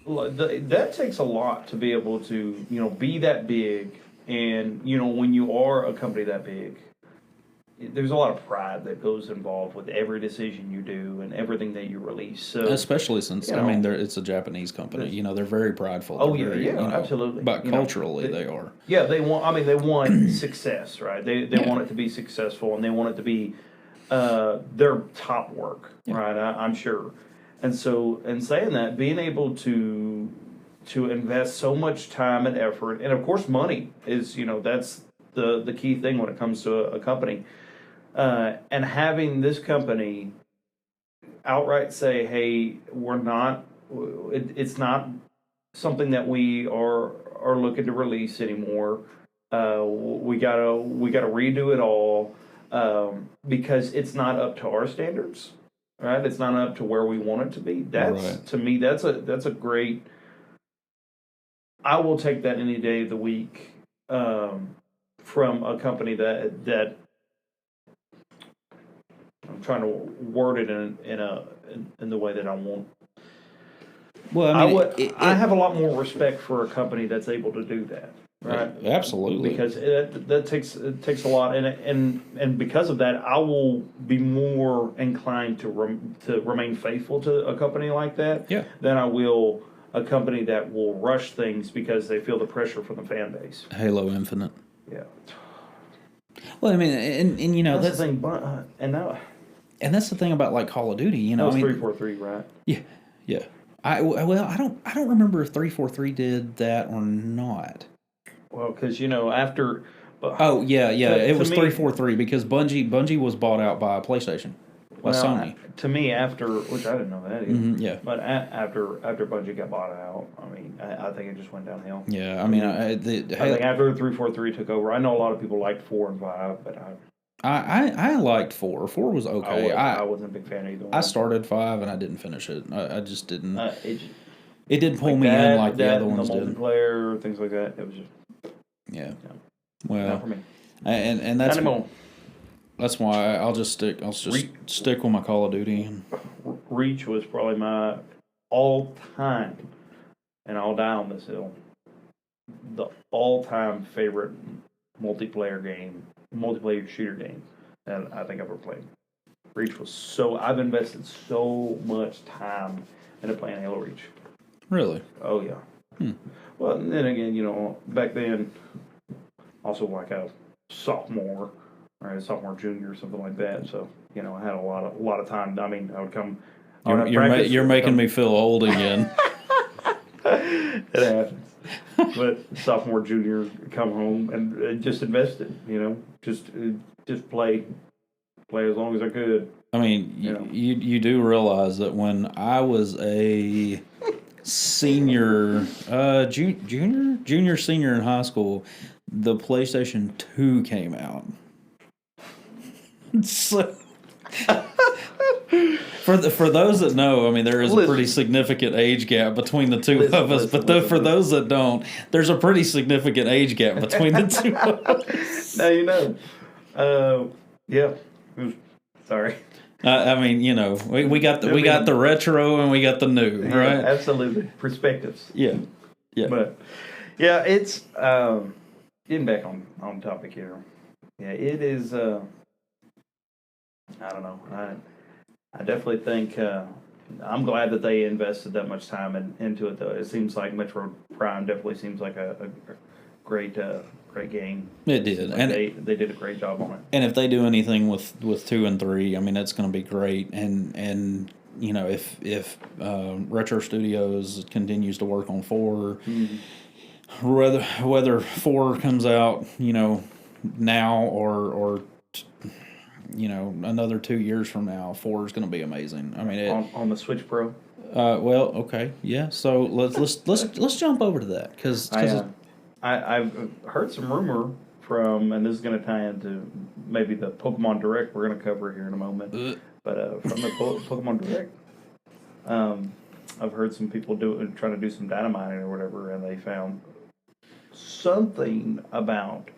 that takes a lot to be able to, be that big. And, when you are a company that big, there's a lot of pride that goes involved with every decision you do and everything that you release. So, especially since, it's a Japanese company. They're very prideful. Absolutely. But culturally, they are. Yeah, they want success, right? They want it to be successful, and they want it to be their top work, right? I'm sure. And so, in saying that, being able to invest so much time and effort, and of course money is, that's the key thing when it comes to a company, and having this company outright say, "Hey, we're not. It's not something that we are looking to release anymore. We gotta redo it all because it's not up to our standards, right? It's not up to where we want it to be. That's Right. to me, that's a great. I will take that any day of the week from a company that I'm trying to word it in the way that I want. Well, I mean, I have a lot more respect for a company that's able to do that, right? Absolutely. Because that takes a lot, and because of that, I will be more inclined to remain faithful to a company like that than I will a company that will rush things because they feel the pressure from the fan base. Halo Infinite. Yeah. Well, I mean, and you know that's the thing, and that's the thing about like Call of Duty. You know, that was 343, right? Yeah, yeah. I don't remember if 343 did that or not. Well, because after. Oh yeah, it was 343 because Bungie was bought out by PlayStation, by Sony. To me, after, which I didn't know that either. Yeah. But after Bungie got bought out, I mean, I think it just went downhill. Yeah, I mean, I think after 343 took over, I know a lot of people liked 4 and 5, but I liked 4. 4 was okay. I wasn't a big fan of either one. I started 5 and I didn't finish it. I just didn't. It didn't pull like me that, in like the other and ones the did. multiplayer, things like that. It was just Well, not for me. And that's why I'll just stick with my Call of Duty. Reach was probably my all-time, and I'll die on this hill, the all-time favorite multiplayer shooter game that I think I've ever played. Reach was I've invested so much time into playing Halo Reach. Really? Oh, yeah. Well, and then again, back then, also like a sophomore, or junior, or something like that. So, I had a lot of time. I mean, I would come. You're making me feel old again. It happens. But sophomore, junior, come home and just invested. Just play as long as I could. I mean, you do realize that when I was a senior, senior in high school, the PlayStation 2 came out. So, for those that know, I mean, there is a pretty significant age gap between the two of us. But for those that don't, there's a pretty significant age gap between the two of us. Now you know. Yeah. Sorry. I mean, we got the retro and we got the new, right? Absolutely, perspectives. Yeah. But yeah, it's getting back on topic here. Yeah, it is. I don't know. I definitely think I'm glad that they invested that much time into it. Though it seems like Metroid Prime definitely seems like a great game. It did, like and they did a great job on it. And if they do anything with 2 and 3, I mean, it's going to be great. And if Retro Studios continues to work on 4, whether 4 comes out, now or another 2 years from now, 4 is going to be amazing. I mean, on the Switch Pro. Well, okay, yeah. So let's jump over to that because I've heard some rumor from, and this is going to tie into maybe the Pokemon Direct we're going to cover here in a moment. But from the Pokemon Direct, I've heard some people trying to do some dynamiting or whatever, and they found something about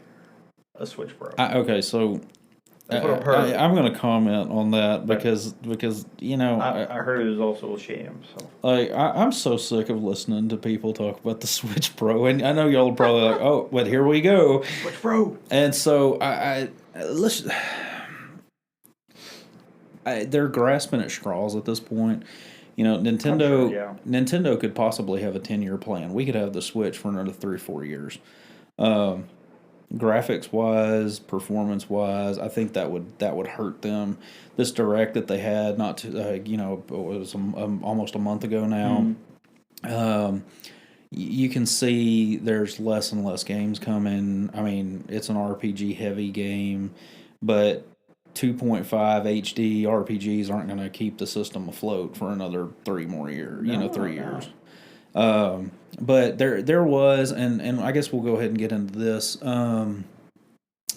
a Switch Pro. Okay, so that's what I've heard. I'm going to comment on that because I heard it was also a sham. So I'm so sick of listening to people talk about the Switch Pro, and I know y'all are probably like, oh, but here we go, Switch Pro. And so they're grasping at straws at this point. Nintendo could possibly have a 10-year plan. We could have the Switch for another 3 or 4 years. Graphics wise, performance wise, I think that would hurt them. This Direct that they had it was almost a month ago now. Mm-hmm. You can see there's less and less games coming. I mean, it's an RPG heavy game, but 2.5 HD RPGs aren't going to keep the system afloat for another 3 more years. No, 3 no. years. But there was, and I guess we'll go ahead and get into this.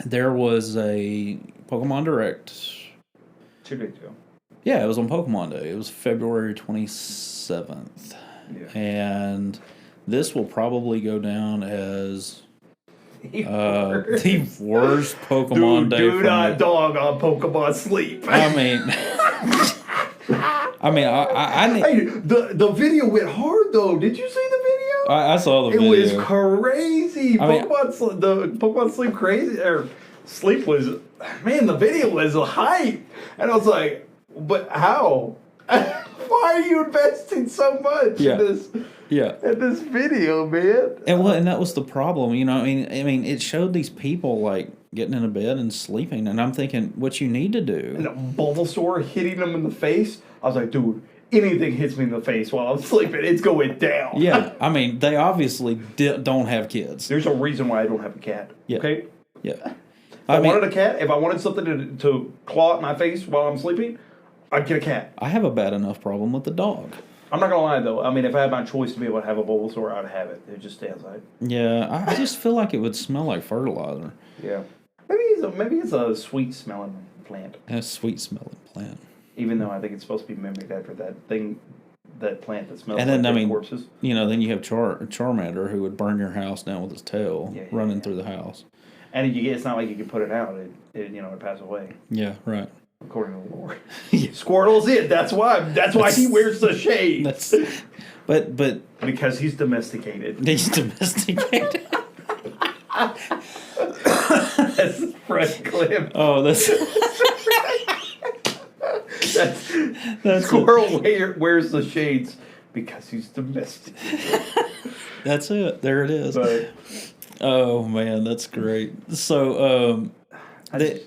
There was a Pokemon Direct 2 days ago. Yeah, it was on Pokemon Day. It was February 27th. Yeah. And this will probably go down as the worst Pokemon Day. Do not dog on Pokemon Sleep. I mean, Hey, the video went hard though. Did you see the video? I saw the It video. was crazy. I mean, The Pokemon Sleep crazy or Sleep was, man. The video was hype, and I was like, but how? Why are you investing so much in this? Yeah. In this video, man. And that was the problem, you know. I mean, it showed these people like getting into bed and sleeping, and I'm thinking, what you need to do. And a Bulbasaur hitting them in the face. I was like, dude, anything hits me in the face while I'm sleeping, it's going down. Yeah, I mean, they obviously don't have kids. There's a reason why I don't have a cat. Yeah. Okay. Yeah. If I wanted a cat, if I wanted something to claw at my face while I'm sleeping, I'd get a cat. I have a bad enough problem with the dog. I'm not gonna lie though. I mean, if I had my choice to be able to have a Bulbasaur, I'd have it. It just stay outside. Yeah, I just feel like it would smell like fertilizer. Yeah. Maybe it's a sweet smelling plant. A sweet smelling plant. Even though I think it's supposed to be mimicked after that plant that smells And then, like I mean, corpses. You know, then you have Charmander who would burn your house down with his tail, running through the house. And it's not like you can put it out. It pass away. Yeah, right. According to the lore. Yeah. Squirtle's it. That's why he wears the shades. But Because he's domesticated. he's domesticated. That's the front clip. Oh, that's Squirrel wears the shades because he's domesticated. That's it. There it is. But, oh man, that's great. So, I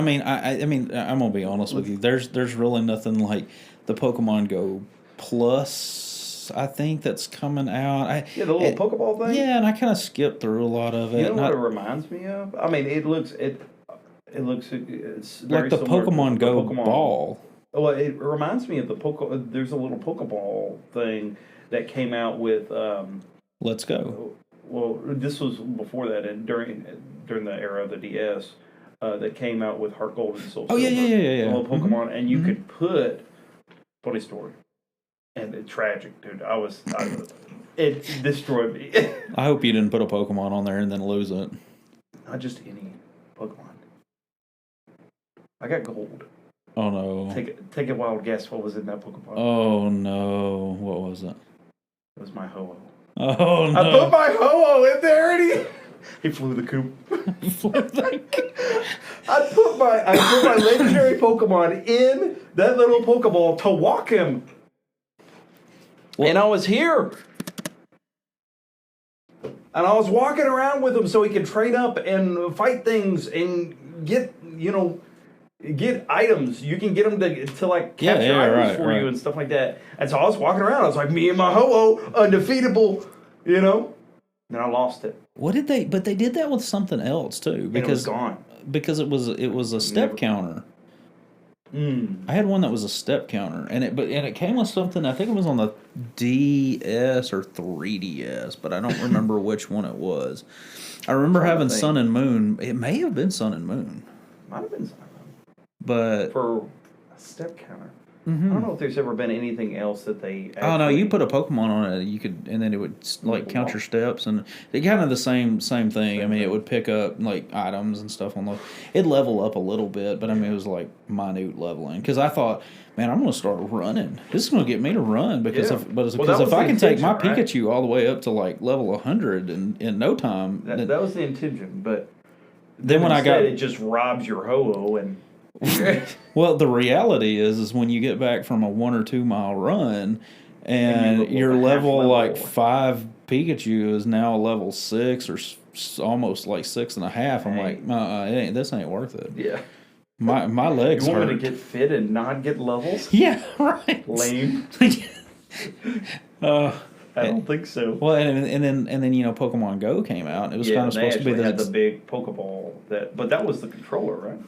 mean, I'm gonna be honest with you. There's really nothing like the Pokemon Go Plus. I think that's coming out. the little Pokeball thing. Yeah, and I kind of skipped through a lot of it. You know what it reminds me of? I mean, it looks it's very like the similar to Pokemon the Go Pokemon ball. Well, it reminds me of there's a little Pokeball thing that came out with. Let's go. Well, this was before that, and during the era of the DS, that came out with Heart Gold and Soul Silver. Oh yeah. Little Pokemon, and you could put. Funny story, and it's tragic, dude. It destroyed me. I hope you didn't put a Pokemon on there and then lose it. Not just any Pokemon. I got gold. Oh no. Take a wild guess what was in that Pokemon. Oh no. What was it? It was my Ho-Oh. Oh no. I put my Ho-Oh in there and he flew the coop. I put my legendary Pokemon in that little Pokeball to walk him. And I was here. And I was walking around with him so he could train up and fight things and get items. You can get him to like capture items for you and stuff like that. And so I was walking around. I was like, me and my Ho-Oh, undefeatable, And I lost it. What did they? But they did that with something else too. Because and it was gone. Because it was a step counter. I had one that was a step counter, and it came with something. I think it was on the DS or 3DS, but I don't remember which one it was. I remember having Sun and Moon. It may have been Sun and Moon. Might have been Sun and Moon. But for a step counter. I don't know if there's ever been anything else that they. Oh no! You put a Pokemon on it, you could, and then it would like count your steps, and it kind of the same thing. I mean, it would pick up like items and stuff on the. It'd level up a little bit, but I mean, it was like minute leveling. Because I thought, man, I'm going to start running. This is going to get me to run because if I can take my Pikachu all the way up to like level 100 in no time, that was the intention. But then when I got it, just robs your Ho-Oh and. Well, the reality is when you get back from a 1 or 2 mile run, and your level like 5 Pikachu is now level 6 or almost like 6.5. I'm like, this ain't worth it. Yeah, my legs. You want hurt. me to get fit and not get levels? Yeah, right. Lame. I don't think so. Well, and then Pokemon Go came out. It was kind of supposed to be the big Pokeball but that was the controller, right?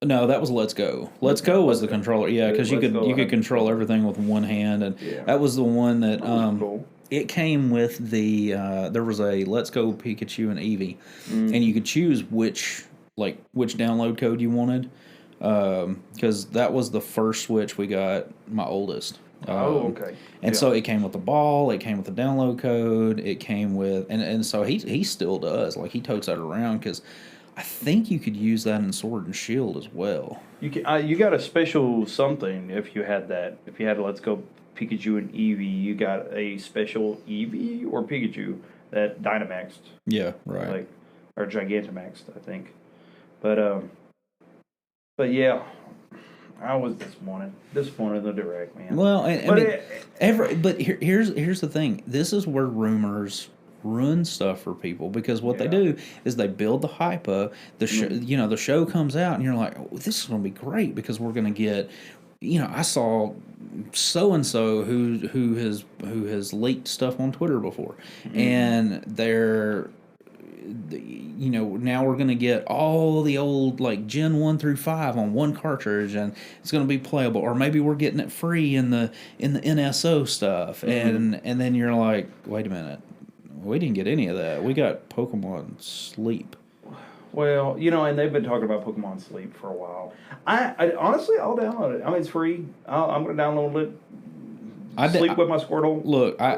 No, that was Let's Go. Let's Go was the controller. Yeah, because you could control everything with one hand, and that was the one that cool. It came with the there was a Let's Go Pikachu and Eevee, and you could choose which download code you wanted, because that was the first Switch we got. My oldest. Okay. And so it came with the ball. It came with the download code. It came with and so he still does, like, he totes that around, because I think you could use that in Sword and Shield as well. You can, you got a special something if you had that. If you had a Let's Go Pikachu and Eevee, you got a special Eevee or Pikachu that Dynamaxed. Yeah, right. Or Gigantamaxed, I think. But yeah, I was disappointed. Disappointed in the Direct, man. Well, but here's the thing. This is where rumors ruin stuff for people, because what they do is they build the hype up. The show comes out, and you're like, oh, this is going to be great, because we're going to get, I saw so and so who has leaked stuff on Twitter before, and they're, now we're going to get all the old, like, Gen 1 through 5 on one cartridge, and it's going to be playable. Or maybe we're getting it free in the NSO stuff, and then you're like, wait a minute. We didn't get any of that. We got Pokemon Sleep. Well, and they've been talking about Pokemon Sleep for a while. I honestly, I'll download it. I mean, it's free. I'm going to download it. Sleep with my Squirtle. Look, I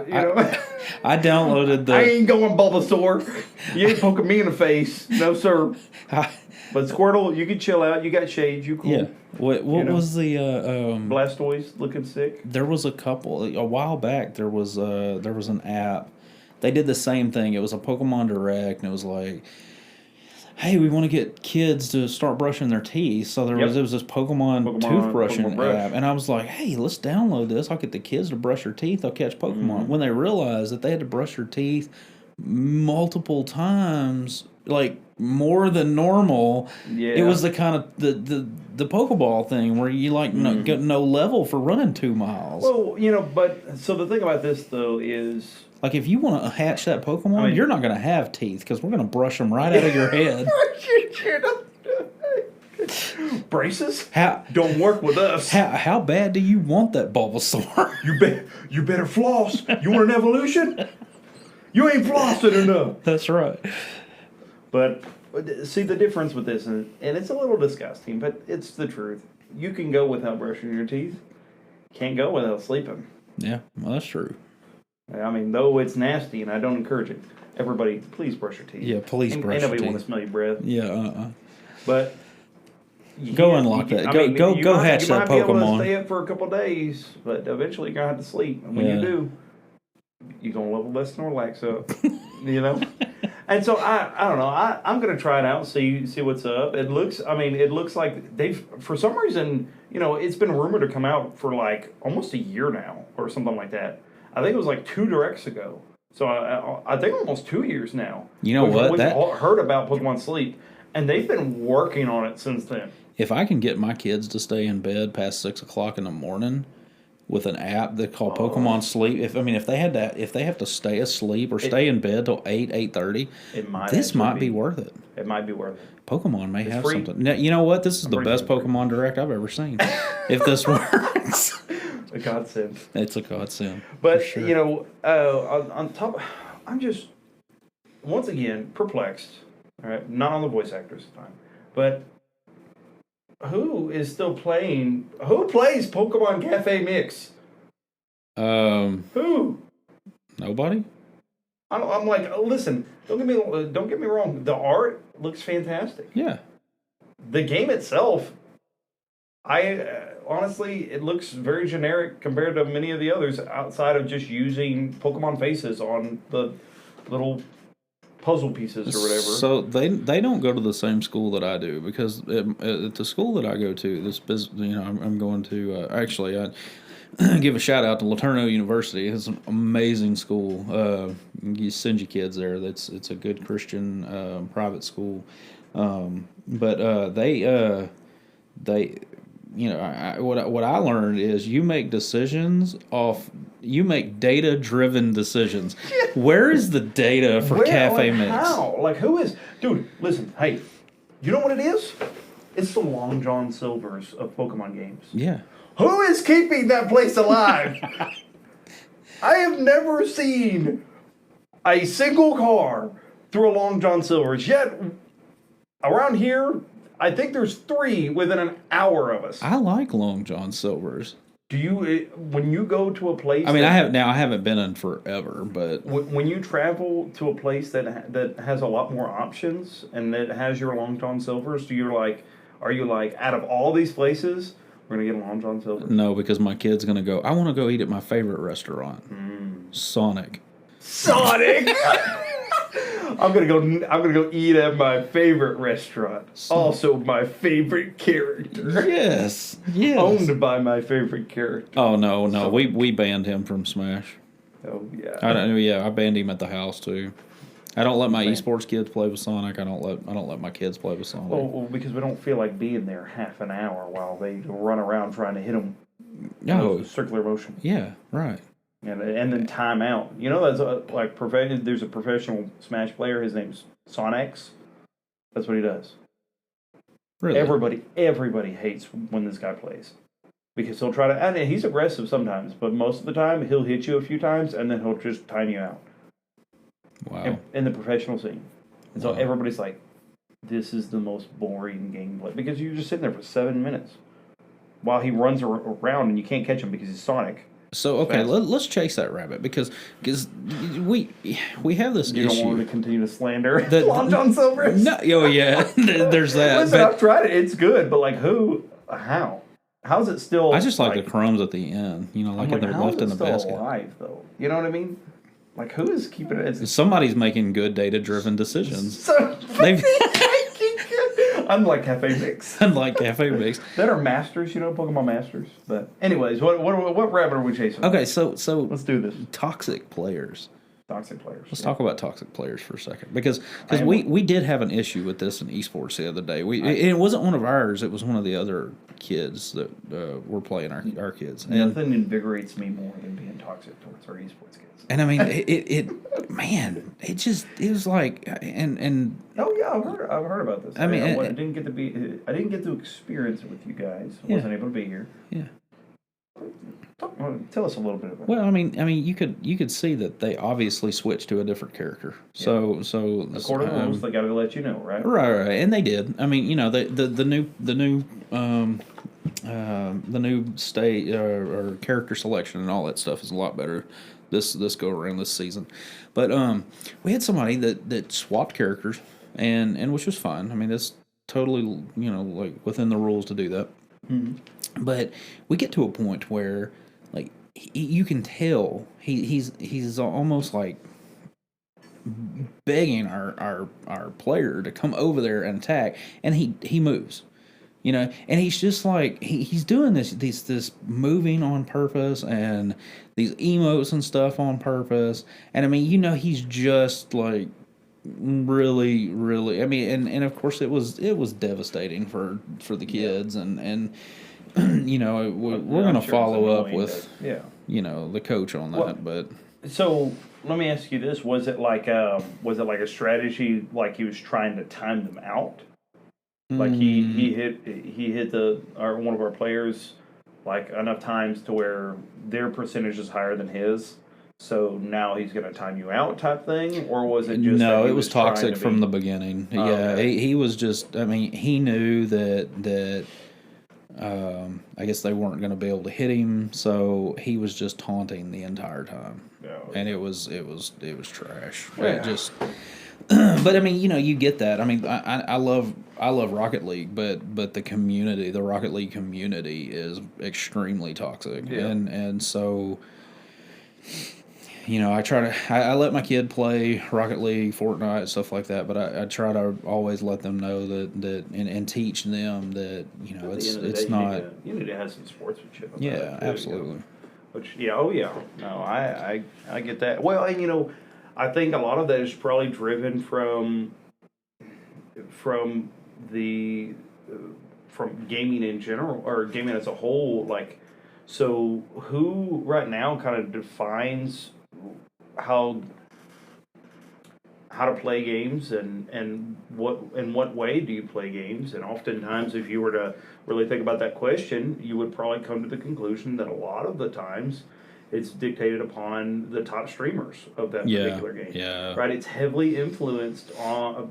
downloaded the... I ain't going Bulbasaur. You ain't poking me in the face. No, sir. But Squirtle, you can chill out. You got shades. You cool. Yeah. What was the... Blastoise looking sick? There was a couple. A while back, there was an app. They did the same thing. It was a Pokemon Direct, and it was like, hey, we want to get kids to start brushing their teeth. So there was this Pokemon toothbrushing app, and I was like, hey, let's download this. I'll get the kids to brush their teeth. They'll catch Pokemon. When they realized that they had to brush their teeth multiple times, like more than normal, it was the kind of the Pokeball thing where you get no level for running 2 miles. Well, but so the thing about this though is, like, if you want to hatch that Pokemon, you're not going to have teeth, because we're going to brush them right out of your head. Braces? Don't work with us. How bad do you want that Bulbasaur? You better floss. You want an evolution? You ain't flossing enough. That's right. But see the difference with this, and it's a little disgusting, but it's the truth. You can go without brushing your teeth. Can't go without sleeping. Yeah, well, that's true. I mean, though it's nasty, and I don't encourage it. Everybody, please brush your teeth. Yeah, please brush your teeth. Ain't nobody want to smell your breath. Yeah, But go unlock that. Go hatch that Pokemon. You might be able to stay up for a couple of days, but eventually you're gonna have to sleep. And when you do, you're gonna level that Snorlax up. And so I don't know. I'm gonna try it out and see what's up. It looks like they've, for some reason, it's been rumored to come out for like almost a year now or something like that. I think it was like 2 Directs ago. So I think almost 2 years now. You know what? We've heard about Pokemon Sleep, and they've been working on it since then. If I can get my kids to stay in bed past 6 o'clock in the morning with an app they call Pokemon Sleep, if they have to stay asleep or stay in bed till 8:30, this might be worth it. It might be worth it. Pokemon may have something. Now, you know what? This is the best Pokemon Direct I've ever seen. If this works. A godsend. It's a godsend. But, sure. On top, I'm just, once again, perplexed. All right, not on the voice actors this time. But who is still playing, who plays Pokemon Cafe Mix? Who? Nobody? I'm like, listen, don't get me wrong. The art looks fantastic. Yeah. The game itself, honestly, it looks very generic compared to many of the others outside of just using Pokemon faces on the little puzzle pieces or whatever. So they don't go to the same school that I do, because at the school that I go to, I'm going to actually I give a shout out to Laterno University. It's an amazing school. You send your kids there. It's a good Christian private school, but they what I learned is you make data-driven decisions. Where is the data for Cafe Mix? How? Like, who is... Dude, listen, hey, you know what it is? It's the Long John Silvers of Pokemon games. Yeah. Who is keeping that place alive? I have never seen a single car through a Long John Silver's. Yet, around here, I think there's 3 within an hour of us. I like Long John Silver's. Do you, when you go to a place... I mean, I haven't been in forever, but... When you travel to a place that has a lot more options and that has your Long John Silver's, are you like, out of all these places, we're going to get a Long John Silver's? No, because my kid's going to go, I want to go eat at my favorite restaurant. Sonic. I'm gonna go eat at my favorite restaurant. Also, my favorite character. Yes. Owned by my favorite character. Oh no, we banned him from Smash. Oh yeah. I banned him at the house too. I don't let my esports kids play with Sonic. I don't let my kids play with Sonic. Well, because we don't feel like being there half an hour while they run around trying to hit them. No. Circular motion. Yeah. Right. And then time out. You know, that's there's a professional Smash player. His name's Sonex. That's what he does. Really? Everybody hates when this guy plays because he'll try to. And he's aggressive sometimes, but most of the time he'll hit you a few times and then he'll just time you out. Wow. In the professional scene, and so everybody's like, "This is the most boring gameplay," because you're just sitting there for 7 minutes while he runs around and you can't catch him because he's Sonic. So okay, let's chase that rabbit because we have this issue. You don't want to continue to slander Long John Silver? No, oh yeah, there's that. Listen, I've tried it; it's good, but like, how's it still? I just like the crumbs at the end. You know, like they're left in the basket. Alive though, you know what I mean? Like, who is keeping it? Somebody's making good data-driven decisions. Unlike Cafe Mix. That are masters, Pokemon masters. But anyways, what rabbit are we chasing? Okay, so let's do this. Toxic players. Let's talk about toxic players for a second because we did have an issue with this in esports the other day. It wasn't one of ours; it was one of the other kids that were playing our kids. And nothing invigorates me more than being toxic towards our esports kids. And I mean, it was like, and oh yeah, I've heard about this. I mean, I didn't get to experience it with you guys. I wasn't able to be here. Yeah. Tell us a little bit about it. Well, I mean, you could see that they obviously switched to a different character. So according to the rules, they got to let you know, right? Right, and they did. I mean, the new state or character selection and all that stuff is a lot better this go around this season. But we had somebody that swapped characters and which was fine. I mean, that's totally like within the rules to do that. Mm-hmm. But we get to a point where like you can tell he's almost like begging our player to come over there and attack, and he moves. And he's just like he's doing this moving on purpose and these emotes and stuff on purpose. And I mean, he's just like really, really. I mean, and of course it was devastating for the kids, and we're gonna follow up with the coach on that. But so let me ask you this: was it like a strategy, like he was trying to time them out? Like he hit one of our players like enough times to where their percentage is higher than his, so now he's going to time you out type thing, or was it just no? It was toxic from the beginning. Okay. He was just. I mean, he knew that I guess they weren't going to be able to hit him, so he was just taunting the entire time, and it was trash. Yeah. It just. But I mean, you get that. I mean, I love Rocket League, but the Rocket League community is extremely toxic, and so I let my kid play Rocket League, Fortnite, stuff like that. But I try to always let them know that and teach them that it's not. You need to have some sportsmanship. Yeah, absolutely. Which no, I get that. Well, and I think a lot of that is probably driven from gaming in general, or gaming as a whole. Like, so who right now kind of defines how how to play games and what in what way do you play games. And oftentimes, if you were to really think about that question, you would probably come to the conclusion that a lot of the times it's dictated upon the top streamers of that particular game. Yeah. Right? It's heavily influenced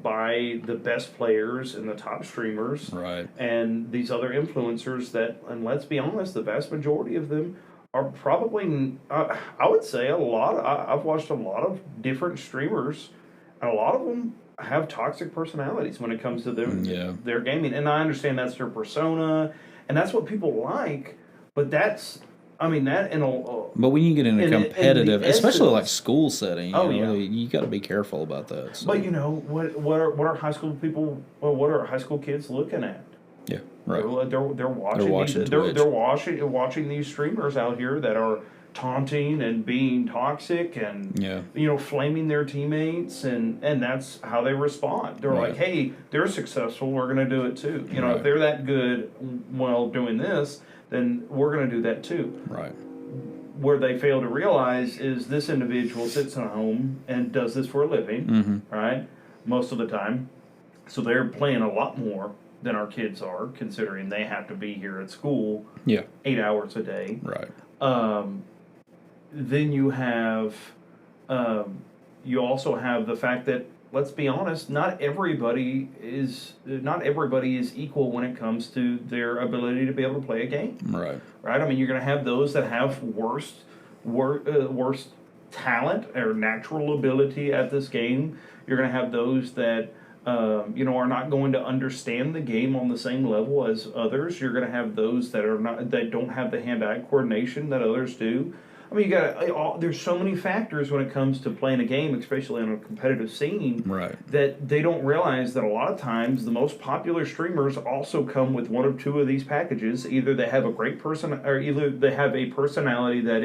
by the best players and the top streamers. Right. And these other influencers that, and let's be honest, the vast majority of them are probably, I would say I've watched a lot of different streamers, and a lot of them have toxic personalities when it comes to their gaming. And I understand that's their persona, and that's what people like, but that's, I mean, that in a... But when you get in a competitive, especially like essence, school setting, you got to be careful about that. So. But what are high school people? Well, what are high school kids looking at? Yeah, right. They're watching these streamers out here that are taunting and being toxic and flaming their teammates, and that's how they respond. They're like, hey, they're successful, we're going to do it too. If they're that good while doing this, then we're going to do that too. Right. Where they fail to realize is this individual sits at home and does this for a living, right? Most of the time. So they're playing a lot more than our kids are, considering they have to be here at school 8 hours a day. Right. Then you have, you also have the fact that, let's be honest, not everybody is equal when it comes to their ability to be able to play a game. Right. Right. I mean, you're going to have those that have worst talent or natural ability at this game. You're going to have those that are not going to understand the game on the same level as others. You're going to have those that don't have the hand-eye coordination that others do. I mean, there's so many factors when it comes to playing a game, especially on a competitive scene, that they don't realize that a lot of times the most popular streamers also come with one of two of these packages. Either they have a great person, or either they have a personality that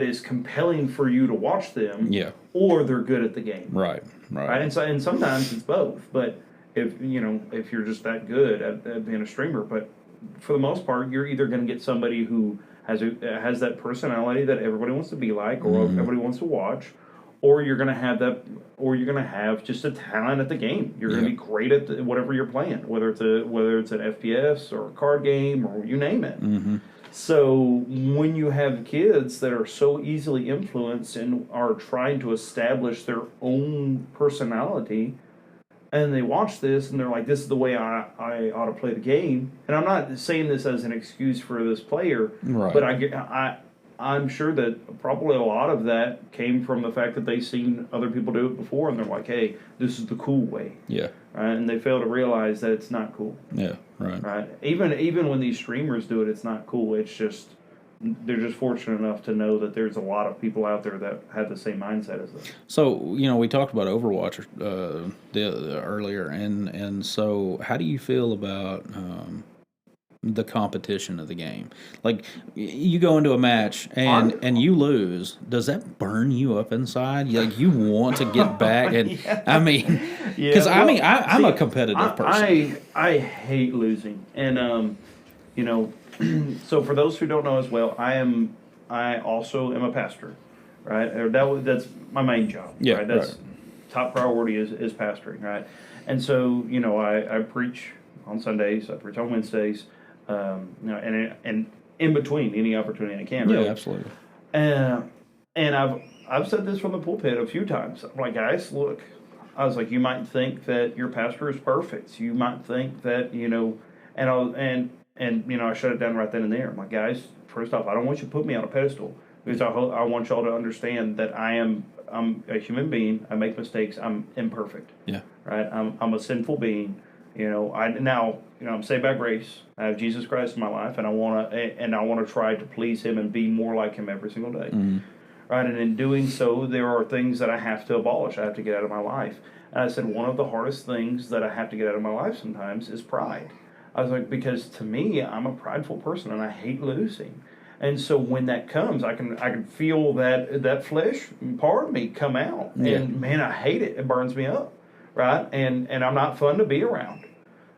is compelling for you to watch them, or they're good at the game. Right. And sometimes it's both. But if you're just that good at being a streamer, but for the most part, you're either going to get somebody who has that personality that everybody wants to be like, or everybody wants to watch, or you're going to have just a talent at the game. You're going to be great at whatever you're playing, whether it's an FPS or a card game or you name it. So when you have kids that are so easily influenced and are trying to establish their own personality, and they watch this and they're like, this is the way I ought to play the game. And I'm not saying this as an excuse for this player, but I'm sure that probably a lot of that came from the fact that they've seen other people do it before, and they're like, hey, this is the cool way. Yeah. Right? And they fail to realize that it's not cool. Yeah, right. Right? Even when these streamers do it, it's not cool. It's just, they're just fortunate enough to know that there's a lot of people out there that have the same mindset as them. So, we talked about Overwatch earlier, and so how do you feel about the competition of the game? Like, you go into a match and you lose. Does that burn you up inside? Like, you want to get back? And I mean, because I'm a competitive person. I hate losing, and so for those who don't know as well, I also am a pastor, right? That's my main job. Yeah, right? That's top priority is pastoring, right? And so I preach on Sundays, I preach on Wednesdays, and in between any opportunity I can. Really. Yeah, absolutely. And I've said this from the pulpit a few times. I'm like, guys, look, I was like, you might think that your pastor is perfect. You might think that and I shut it down right then and there. I'm like, guys, first off, I don't want you to put me on a pedestal, because I want y'all to understand that I'm a human being. I make mistakes. I'm imperfect. Yeah. Right. I'm a sinful being. I'm saved by grace. I have Jesus Christ in my life, and I want to try to please Him and be more like Him every single day. Right. And in doing so, there are things that I have to abolish. I have to get out of my life. And I said, one of the hardest things that I have to get out of my life sometimes is pride. I was like, because to me, I'm a prideful person and I hate losing. And so when that comes, I can feel that flesh part of me come out. Yeah. And man, I hate it. It burns me up. Right. And I'm not fun to be around.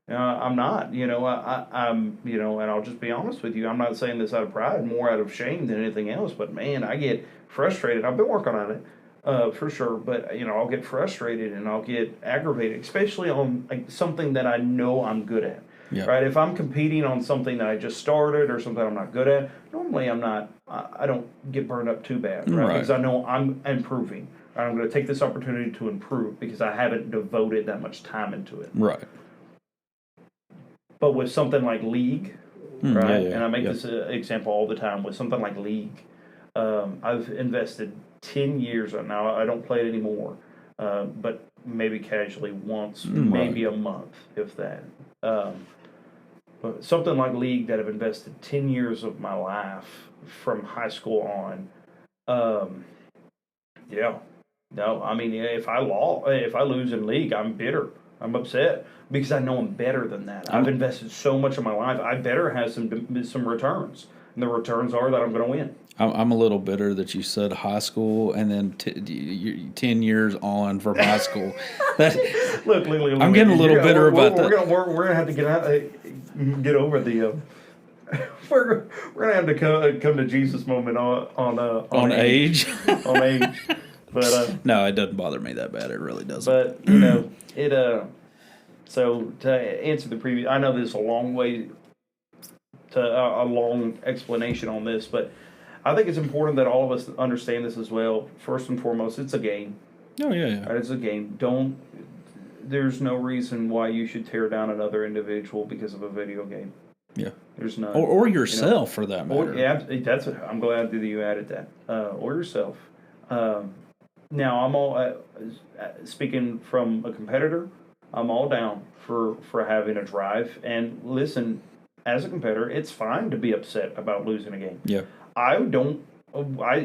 I'm not, I'm, and I'll just be honest with you. I'm not saying this out of pride, more out of shame than anything else. But man, I get frustrated. I've been working on it. for sure. But I'll get frustrated and I'll get aggravated, especially on like something that I know I'm good at. Yeah. Right. If I'm competing on something that I just started or something I'm not good at, normally I'm not. I don't get burned up too bad, right? Because I know I'm improving. Right? I'm going to take this opportunity to improve because I haven't devoted that much time into it. Right. But with something like League, right? Yeah. And I make this example all the time with something like League. I've invested 10 years on now. I don't play it anymore, but maybe casually once, maybe a month, if that. But something like League that I've invested 10 years of my life from high school on. Yeah. No, I mean, if I lose in League, I'm bitter. I'm upset because I know I'm better than that. I've invested so much of my life. I better have some returns, and the returns are that I'm going to win. I'm a little bitter that you said high school and then 10 years on from high school. Look, I'm getting a little bitter about that. We're gonna have to get over the. We're gonna have to come to Jesus moment on age. On age. But no, it doesn't bother me that bad. It really doesn't. But it. So to answer the previous, I know there's a long way to a long explanation on this, but I think it's important that all of us understand this as well. First and foremost, it's a game. Oh yeah. Right, it's a game. There's no reason why you should tear down another individual because of a video game. Yeah. There's none. Or yourself, for that matter. I'm glad that you added that. Or yourself. Now, I'm all speaking from a competitor. I'm all down for having a drive. And listen, as a competitor, it's fine to be upset about losing a game. Yeah. I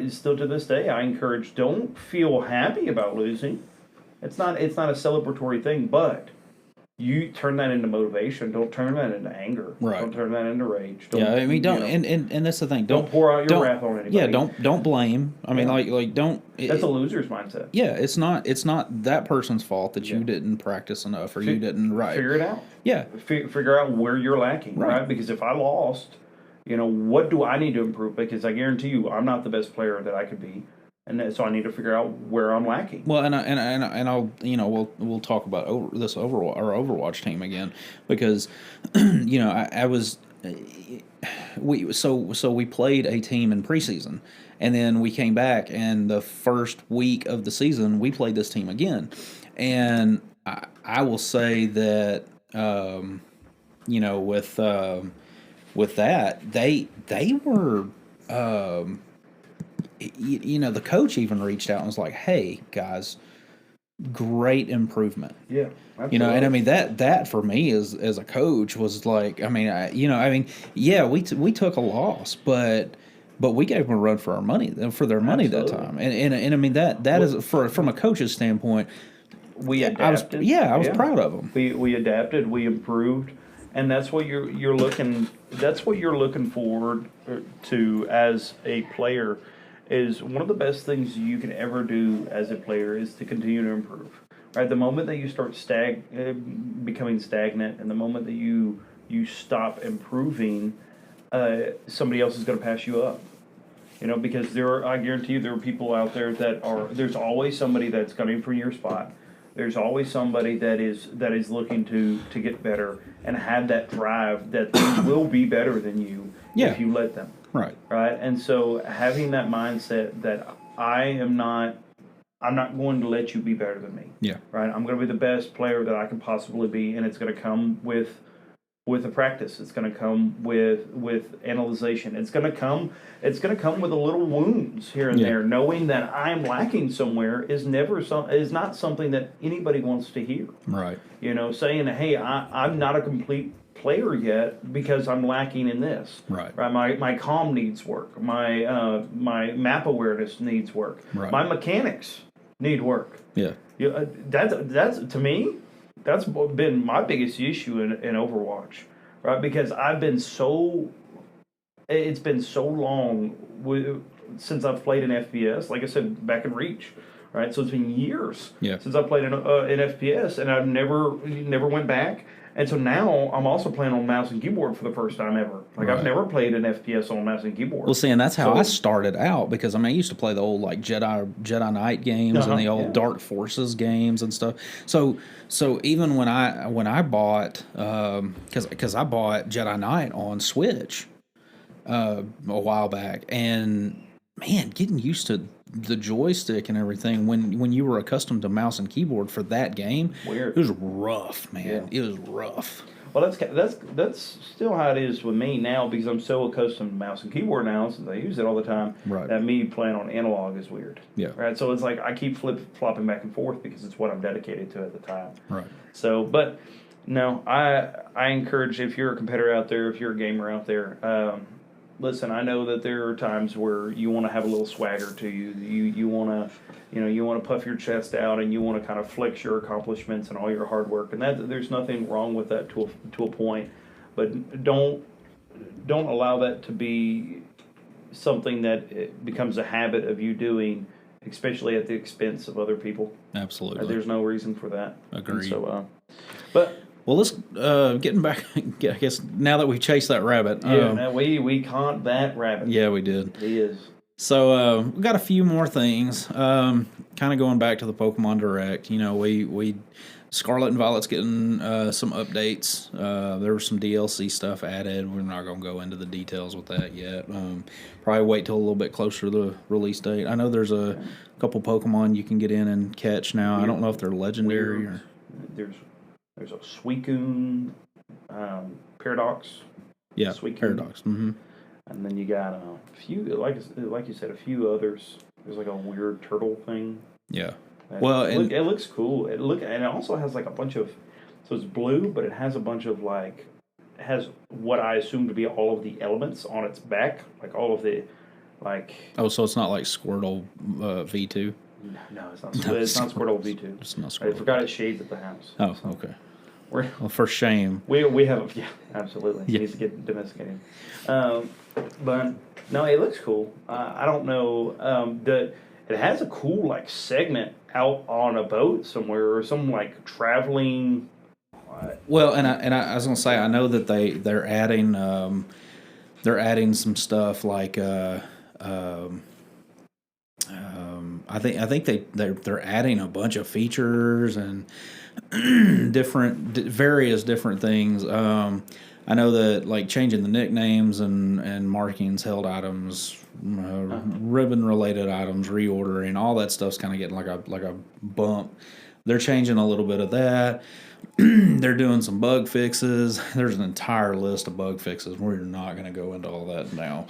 still to this day, I encourage, don't feel happy about losing. It's not a celebratory thing, but you turn that into motivation. Don't turn that into anger. Right. Don't turn that into rage. And that's the thing. Don't pour out your wrath on anybody. Yeah, don't blame. I mean, don't. That's a loser's mindset. Yeah, it's not that person's fault that you didn't practice enough or you didn't figure it out. Yeah, figure out where you're lacking. Right. Because if I lost, what do I need to improve? Because I guarantee you, I'm not the best player that I could be. And so I need to figure out where I'm lacking. Well, and I'll we'll talk about our Overwatch team again because I was we played a team in preseason and then we came back and the first week of the season we played this team again, and I will say that with that they were. The coach even reached out and was like, "Hey guys, great improvement." Yeah, absolutely. And I mean that for me as a coach was like, we took a loss, but we gave them a run for our money their money that time, and I mean that is from a coach's standpoint. We adapted. I was proud of them. We adapted, we improved, and that's what you're looking. That's what you're looking forward to as a player. Is one of the best things you can ever do as a player is to continue to improve. Right, the moment that you start becoming stagnant, and the moment that you stop improving, somebody else is going to pass you up. Because I guarantee you, there are people out there there's always somebody that's gunning for your spot. There's always somebody that is looking to get better and have that drive that they will be better than you if you let them. Right. And so having that mindset that I'm not going to let you be better than me. Yeah. Right. I'm going to be the best player that I can possibly be, and it's going to come with a practice. It's going to come with analyzation. It's going to come with a little wounds here and there. Knowing that I'm lacking somewhere is not something that anybody wants to hear. Right. Saying, "Hey, I'm not a complete player yet because I'm lacking in this." Right. My comm needs work. My map awareness needs work. Right. My mechanics need work. Yeah. That's to me, that's been my biggest issue in Overwatch, right? Because it's been so long since I've played an FPS. Like I said, back in Reach, right? So it's been years since I played an FPS, and I've never went back And so now I'm also playing on mouse and keyboard for the first time ever. Like I've never played an FPS on mouse and keyboard. Well, see, and that's how I started out, because I mean, I used to play the old like Jedi Knight games and the old Dark Forces games and stuff. So even when I bought because I bought Jedi Knight on Switch a while back, and man, getting used to the joystick and everything when you were accustomed to mouse and keyboard for that game, it was rough, man. It was rough. Well, that's still how it is with me now, because I'm so accustomed to mouse and keyboard now, since I use it all the time. Right. That me playing on analog is weird. Yeah. Right. So it's like I keep flopping back and forth because it's what I'm dedicated to at the time. Right. So, but no, I encourage, if you're a competitor out there, if you're a gamer out there, listen, I know that there are times where you want to have a little swagger to you. You want to, you want to puff your chest out, and you want to kind of flex your accomplishments and all your hard work. And that there's nothing wrong with that to a point, but don't allow that to be something that it becomes a habit of you doing, especially at the expense of other people. Absolutely. There's no reason for that. Agreed. So, but. Well, let's getting back. I guess now that we've chased that rabbit, we caught that rabbit. Yeah, we did. He is. So we got a few more things. Kind of going back to the Pokemon Direct. We Scarlet and Violet's getting some updates. There was some DLC stuff added. We're not going to go into the details with that yet. Probably wait till a little bit closer to the release date. I know there's a couple Pokemon you can get in and catch now. I don't know if they're legendary or. There's a Suicune, Paradox. Yeah, Suicune. Paradox. Mm-hmm. And then you got a few, like you said, a few others. There's like a weird turtle thing. Yeah. Well, it looks cool. And it also has like a bunch of, so it's blue, but it has a bunch of it has what I assume to be all of the elements on its back, like all of the, like. Oh, so it's not like Squirtle V2. No, it's not. It's not Squirtle V2. It's not Squirtle. I forgot its shades at the house. Oh, okay. Well, for shame. We have, absolutely. It needs to get domesticated. But no, it looks cool. I don't know. It has a cool like segment out on a boat somewhere, or some like traveling. Well, and I was gonna say, I know that they're adding some stuff like I think they're adding a bunch of features and various different things. I know that like changing the nicknames and markings, held items, ribbon related items, reordering, all that stuff's kind of getting like a bump. They're changing a little bit of that. They're doing some bug fixes. There's an entire list of bug fixes. We're not going to go into all that now.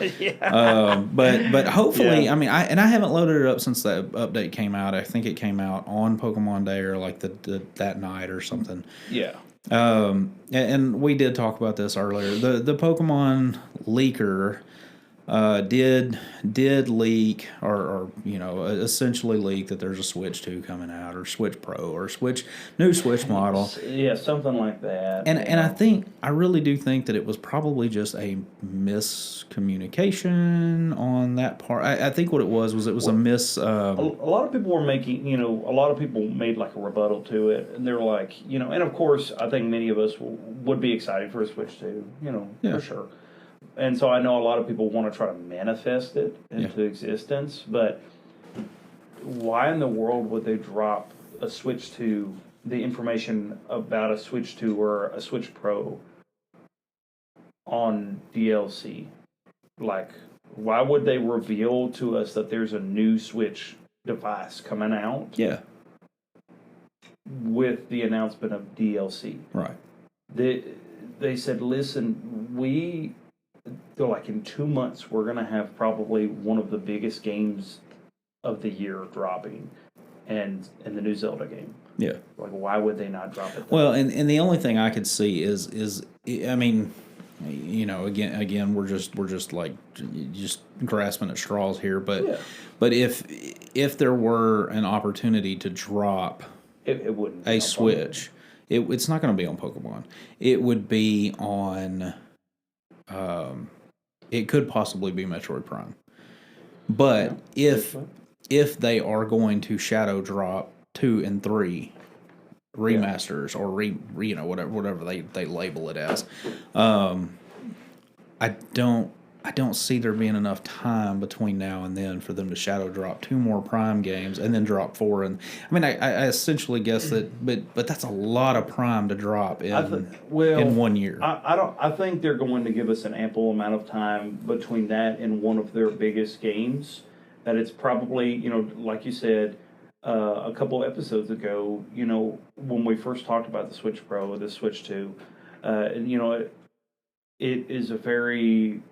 But hopefully, I mean, I haven't loaded it up since that update came out. I think it came out on Pokemon Day or like that night or something. Yeah. And we did talk about this earlier. The Pokemon leaker did leak or essentially leak that there's a Switch 2 coming out, or Switch Pro, or new Switch model. Yeah, something like that. And I really do think that it was probably just a miscommunication on that part. I think what it was a miss. A lot of people were making, a lot of people made like a rebuttal to it, and they're like, and of course, I think many of us would be excited for a Switch 2, for sure. And so I know a lot of people want to try to manifest it into existence, but why in the world would they drop a Switch 2, the information about a Switch 2 or a Switch Pro on DLC? Like, why would they reveal to us that there's a new Switch device coming out? Yeah. With the announcement of DLC. Right. They said, listen, they're like, in 2 months, we're going to have probably one of the biggest games of the year dropping, and the new Zelda game. Yeah. Like, why would they not drop it? Well, and the only thing I could see is I mean, again, we're just like just grasping at straws here, but if there were an opportunity to drop it wouldn't a Switch, it's not going to be on Pokemon. It would be on. It could possibly be Metroid Prime, but if they are going to shadow drop 2 and 3, remasters or whatever they label it as. I don't see there being enough time between now and then for them to shadow drop 2 more Prime games and then drop 4. And I mean, I essentially guess that, but that's a lot of Prime to drop in in 1 year. I think they're going to give us an ample amount of time between that and one of their biggest games. That it's probably, like you said a couple episodes ago, when we first talked about the Switch Pro, the Switch 2, it is a very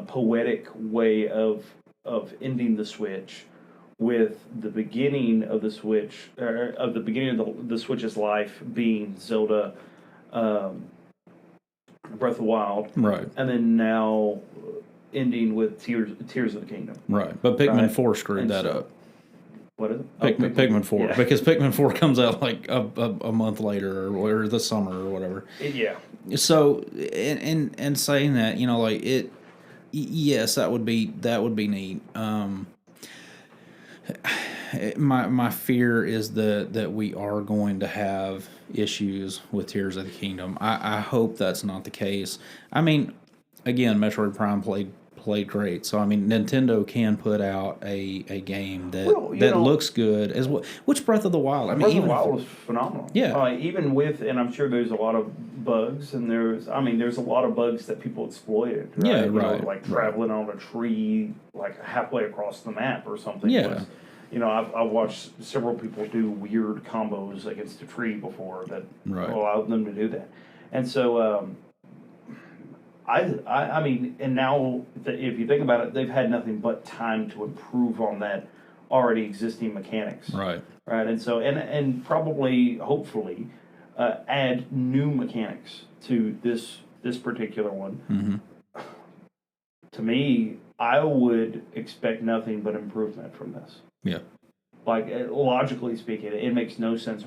poetic way of ending the Switch with the beginning of the Switch, of the beginning of the Switch's life being Zelda, Breath of the Wild, right, and then now ending with Tears of the Kingdom, right. But Pikmin 4 screwed that up. What is it? Pikmin 4, because Pikmin 4 comes out like a month later or the summer or whatever. Yeah. So, and saying that, like it. Yes, that would be neat. My fear is that we are going to have issues with Tears of the Kingdom. I hope that's not the case. I mean, again, Metroid Prime played great. So I mean, Nintendo can put out a game that looks good as well. Which Breath of the Wild? I mean, Breath of the Wild was phenomenal. Yeah. Even with, and I'm sure there's a lot of bugs, and there's a lot of bugs that people exploited. Right? Yeah, right. Like traveling on a tree, like halfway across the map or something. Yeah. I've watched several people do weird combos against a tree before that allowed them to do that, and so. I mean, and now if you think about it, they've had nothing but time to improve on that already existing mechanics. Right. Right. And so, and probably, hopefully, add new mechanics to this particular one. Mm-hmm. To me, I would expect nothing but improvement from this. Yeah. Like, logically speaking, it makes no sense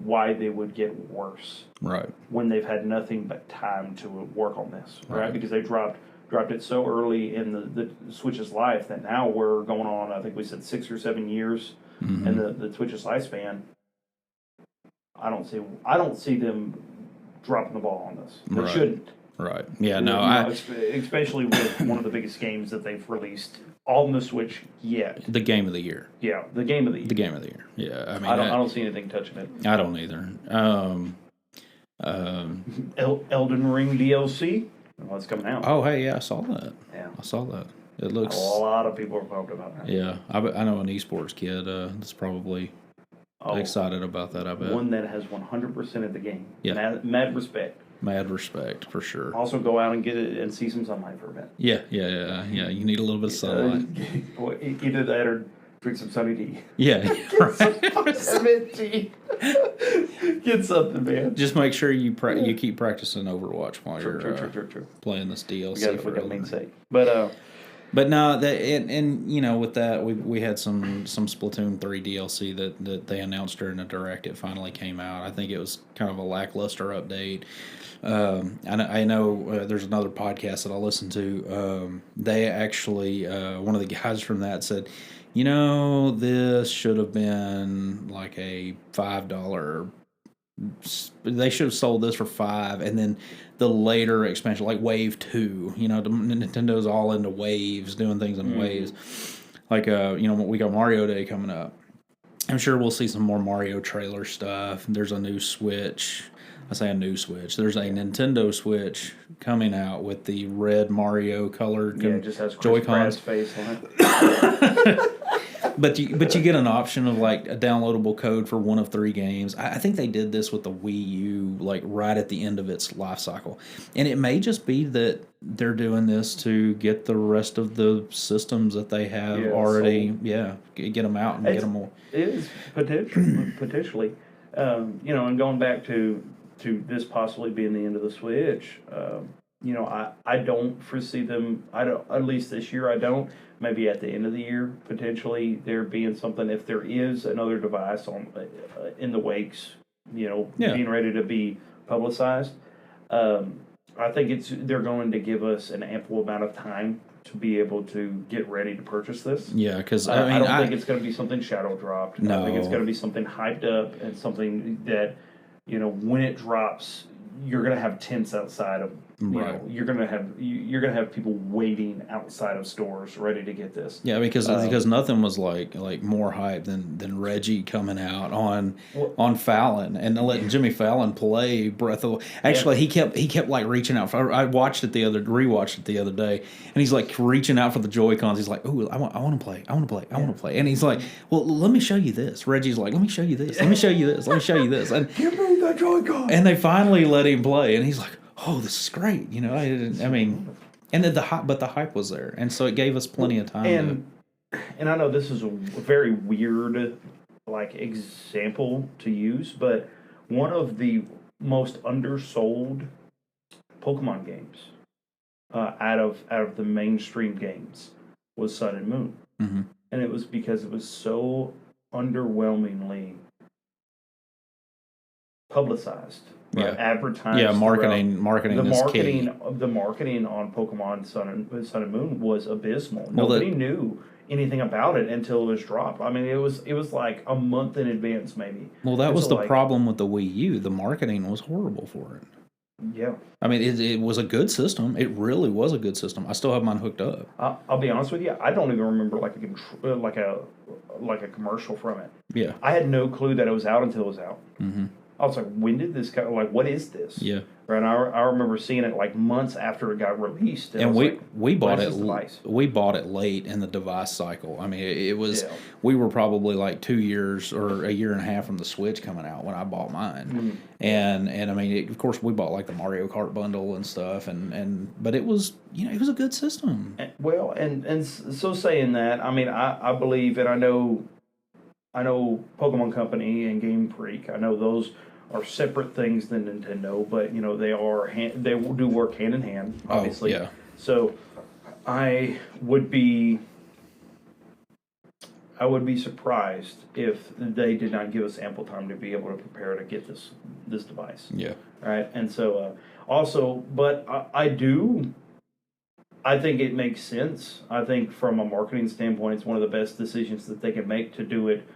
why they would get worse. Right. When they've had nothing but time to work on this, right? Because they dropped it so early in the Switch's life that now we're going on, I think we said 6 or 7 years in the Switch's lifespan. I don't see them dropping the ball on this. They shouldn't. Right. Yeah, especially with one of the biggest games that they've released on the Switch yet. The game of the year. Yeah, the game of the year. The game of the year. Yeah, I mean, I don't see anything touching it. I don't either. Elden Ring DLC. Well, it's coming out. Oh, hey, yeah, I saw that. Yeah, I saw that. It looks. A lot of people are pumped about that. Yeah, I know an esports kid that's probably excited about that. I bet one that has 100% of the game. Yeah, mad respect. Mad respect for sure. Also, go out and get it and see some sunlight for a bit. Yeah. You need a little bit of sunlight. Either that or drink some sunny tea. Yeah, Get tea. Get something, man. Just make sure you keep practicing Overwatch while you're playing this DLC. We got to maintain. But no, and with that, we had some Splatoon 3 DLC that they announced during the Direct. It finally came out. I think it was kind of a lackluster update. I know there's another podcast that I listen to. They actually, one of the guys from that said, this should have been like a $5. They should have sold this for $5, and then the later expansion, like Wave 2. Nintendo's all into waves, doing things in waves. Like, we got Mario Day coming up. I'm sure we'll see some more Mario trailer stuff. There's a new Switch. I say a new Switch. There's a Nintendo Switch coming out with the red Mario colored it just has Joy-Cons. Chris Pratt's face on it. But you get an option of like a downloadable code for one of 3 games. I think they did this with the Wii U, like right at the end of its life cycle, and it may just be that they're doing this to get the rest of the systems that they have already. Sold. Yeah, get them out and get them more. It is potentially, and going back to this possibly being the end of the Switch. I don't foresee them. At least this year. I don't. Maybe at the end of the year, potentially there being something. If there is another device on in the wakes, being ready to be publicized, I think they're going to give us an ample amount of time to be able to get ready to purchase this. Yeah, because I don't think it's going to be something shadow dropped. No. I think it's going to be something hyped up and something that when it drops, you're gonna have tents outside of. Right. You're gonna have people waiting outside of stores ready to get this. Yeah, because nothing was like more hype than Reggie coming out on Fallon and letting Jimmy Fallon play Breath of. Actually, he kept like reaching out. I rewatched it the other day, and he's like reaching out for the Joy-Cons. He's like, "Ooh, I want to play, I want to play," and he's like, "Well, let me show you this." Reggie's like, "Let me show you this, let me show you this, let me show you this," and give me the Joy-Con. And they finally let him play, and he's like, "Oh, this is great," I mean, and then the hype was there, and so it gave us plenty of time. And I know this is a very weird, like, example to use, but one of the most undersold Pokemon games out of the mainstream games was Sun and Moon, and it was because it was so underwhelmingly publicized. Yeah, advertised. Yeah, marketing. The marketing on Pokemon Sun and Moon was abysmal. Nobody knew anything about it until it was dropped. I mean, it was like a month in advance, maybe. Well, that was the problem with the Wii U. The marketing was horrible for it. Yeah. I mean, it was a good system. It really was a good system. I still have mine hooked up. I'll be honest with you. I don't even remember like a commercial from it. Yeah. I had no clue that it was out until it was out. Mm-hmm. I was like, when did this come? Like, what is this? Yeah. Right. And I remember seeing it like months after it got released. And we bought it. We bought it late in the device cycle. I mean, it was. Yeah. We were probably like 2 years or a year and a half from the Switch coming out when I bought mine. Mm-hmm. And I mean, of course, we bought like the Mario Kart bundle and stuff. But it was it was a good system. Well, and so saying that, I mean, I believe, and I know Pokemon Company and Game Freak. I know those are separate things than Nintendo, but they do work hand in hand, obviously. Oh, yeah. So I would be surprised if they did not give us ample time to be able to prepare to get this device. Yeah. Right. And so also, but I think it makes sense. I think from a marketing standpoint, it's one of the best decisions that they can make to do it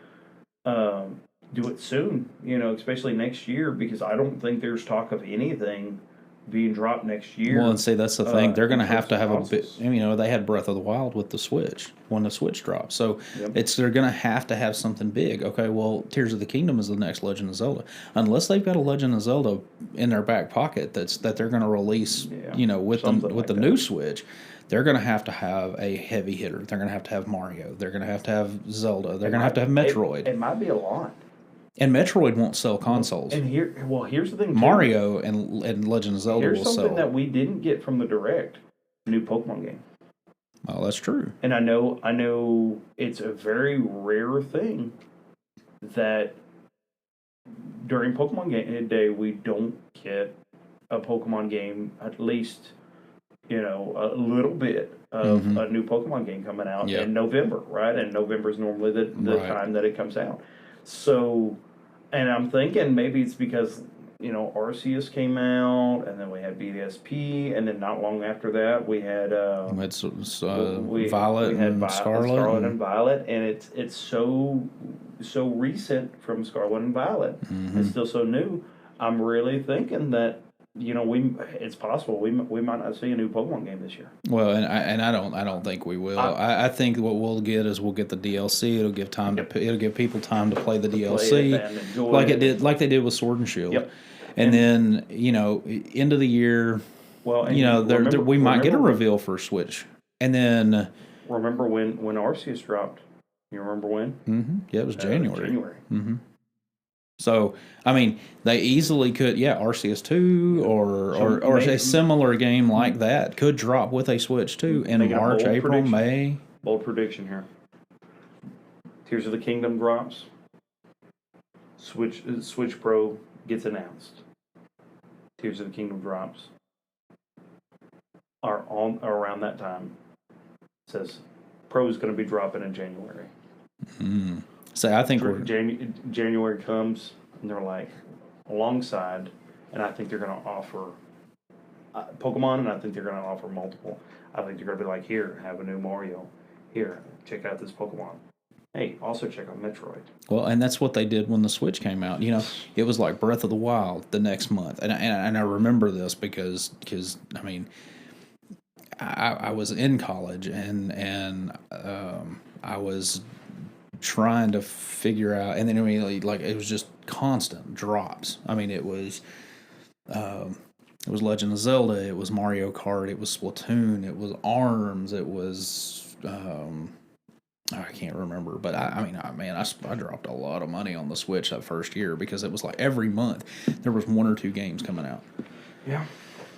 soon, especially next year, because I don't think there's talk of anything being dropped next year. Well, and see, that's the thing. They're going to have a bit. They had Breath of the Wild with the Switch when the Switch dropped, so they're going to have something big. Okay, well, Tears of the Kingdom is the next Legend of Zelda, unless they've got a Legend of Zelda in their back pocket that they're going to release, with the new Switch. They're going to have a heavy hitter. They're going to have Mario. They're going to have Zelda. They're going to have Metroid. It might be a lot. And Metroid won't sell consoles. And here's the thing. Mario and Legend of Zelda will sell. Here's something that we didn't get from the Direct. New Pokemon game. Oh, that's true. And I know it's a very rare thing that during Pokemon Day we don't get a Pokemon game, at least a little bit of a new Pokemon game coming out in November, right? And November is normally the time that it comes out. So, and I'm thinking maybe it's because, Arceus came out, and then we had BDSP, and then not long after that we had Violet and Scarlet and Violet, and it's so recent from Scarlet and Violet. Mm-hmm. It's still so new. I'm really thinking that it's possible we might not see a new Pokemon game this year. Well, and I don't think we will. I think what we'll get the DLC. It'll give people time to play the DLC, like they did with Sword and Shield. Yep. And then end of the year, we might get a reveal for Switch, and then remember when Arceus dropped. You remember when? Mm-hmm. Yeah, it was January. Mm-hmm. So, I mean, they easily could, Arceus 2 or a similar game like that could drop with a Switch 2 in March, April, May. Bold prediction here. Tears of the Kingdom drops. Switch Pro gets announced. Tears of the Kingdom drops. Around that time. It says Pro is going to be dropping in January. Mm-hmm. So I think January comes, and they're like alongside, and I think they're going to offer Pokemon, and I think they're going to offer multiple. I think they're going to be like, here, have a new Mario. Here, check out this Pokemon. Hey, also check out Metroid. Well, and that's what they did when the Switch came out. You know, it was like Breath of the Wild the next month, and I remember this because I mean, I was in college and I was trying to figure out, and then immediately like it was just constant drops. I mean, it was Legend of Zelda, it was Mario Kart, it was Splatoon, it was ARMS, it was I can't remember, but I dropped a lot of money on the Switch that first year because it was like every month there was 1 or 2 games coming out. Yeah.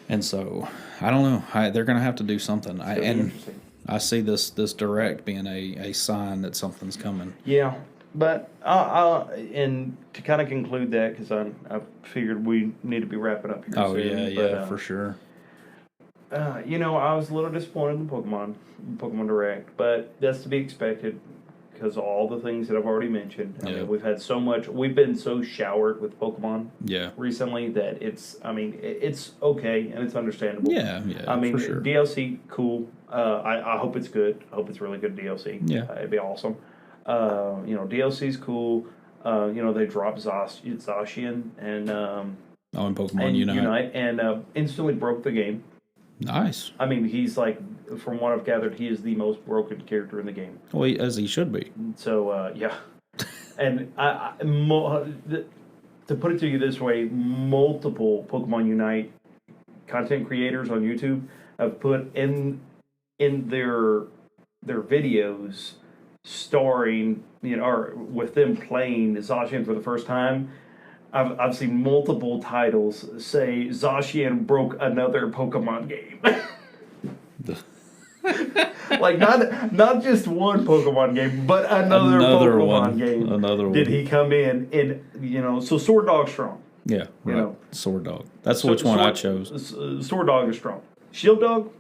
And so I don't know. They're going to have to do something. I see this direct being a sign that something's coming. Yeah, but and to kind of conclude that, because I figured we need to be wrapping up here. Oh soon, yeah, for sure. You know, I was a little disappointed in Pokemon Direct, but that's to be expected because of all the things that I've already mentioned. I mean, we've been so showered with Pokemon recently that it's okay and it's understandable. Yeah, I mean, for sure. DLC, cool. I hope it's good. I hope it's really good DLC. Yeah. It'd be awesome. DLC's cool. They dropped Zacian and in Pokemon Unite. and instantly broke the game. Nice. I mean, he's like, from what I've gathered, he is the most broken character in the game. Well, as he should be. So, yeah. And to put it to you this way, multiple Pokemon Unite content creators on YouTube have put in their videos starring, or with them playing Zacian for the first time. I've seen multiple titles say Zacian broke another Pokemon game. Like not just one Pokemon game, but another Pokemon one. game. Another one. Did he come in so Sword Dog's strong. Yeah, right. Sword Dog. That's which one I chose. Sword Dog is strong. Shield Dog?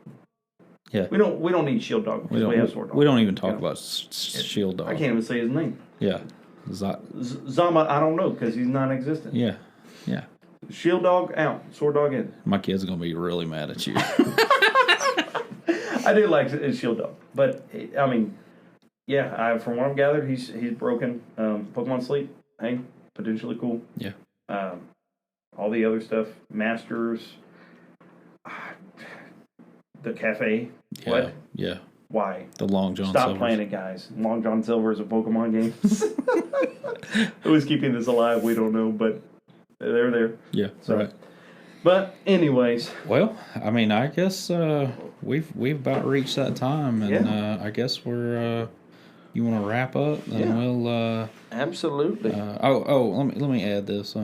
Yeah. We don't need Shield Dog. We have Sword Dog. We don't even talk about Shield Dog. I can't even say his name. Yeah. Zama, I don't know because he's non-existent. Yeah. Shield Dog out, Sword Dog in. My kid's gonna be really mad at you. I do like Shield Dog, but I mean, from what I've gathered, he's broken. Pokemon Sleep, hey, potentially cool. Yeah. All the other stuff, Masters, the Cafe. Yeah. What? Yeah. Why? The Long John Stop Silvers. playing it, guys. Long John Silver is a Pokemon game. Who's keeping this alive? We don't know, but they're there. Yeah, So, right. But anyways, Well, I mean, I guess we've about reached that time, and I guess we're. You want to wrap up, and we'll. absolutely. Let me add this. I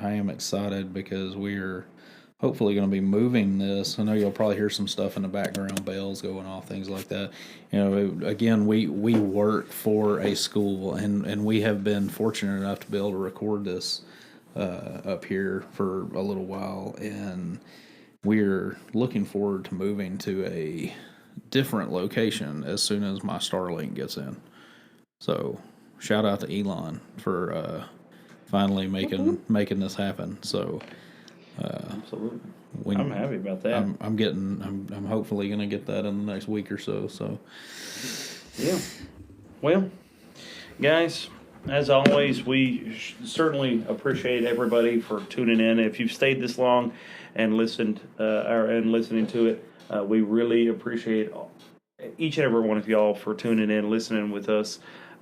am excited because we're hopefully going to be moving this. I know you'll probably hear some stuff in the background, bells going off, things like that. Again, we work for a school, and we have been fortunate enough to be able to record this up here for a little while, and we're looking forward to moving to a different location as soon as my Starlink gets in. So, shout out to Elon for finally making this happen. So. Absolutely. I'm happy about that. I'm hopefully going to get that in the next week or so. So, yeah. Well, guys, as always, we certainly appreciate everybody for tuning in. If you've stayed this long and listening to it, we really appreciate each and every one of y'all for tuning in, listening with us.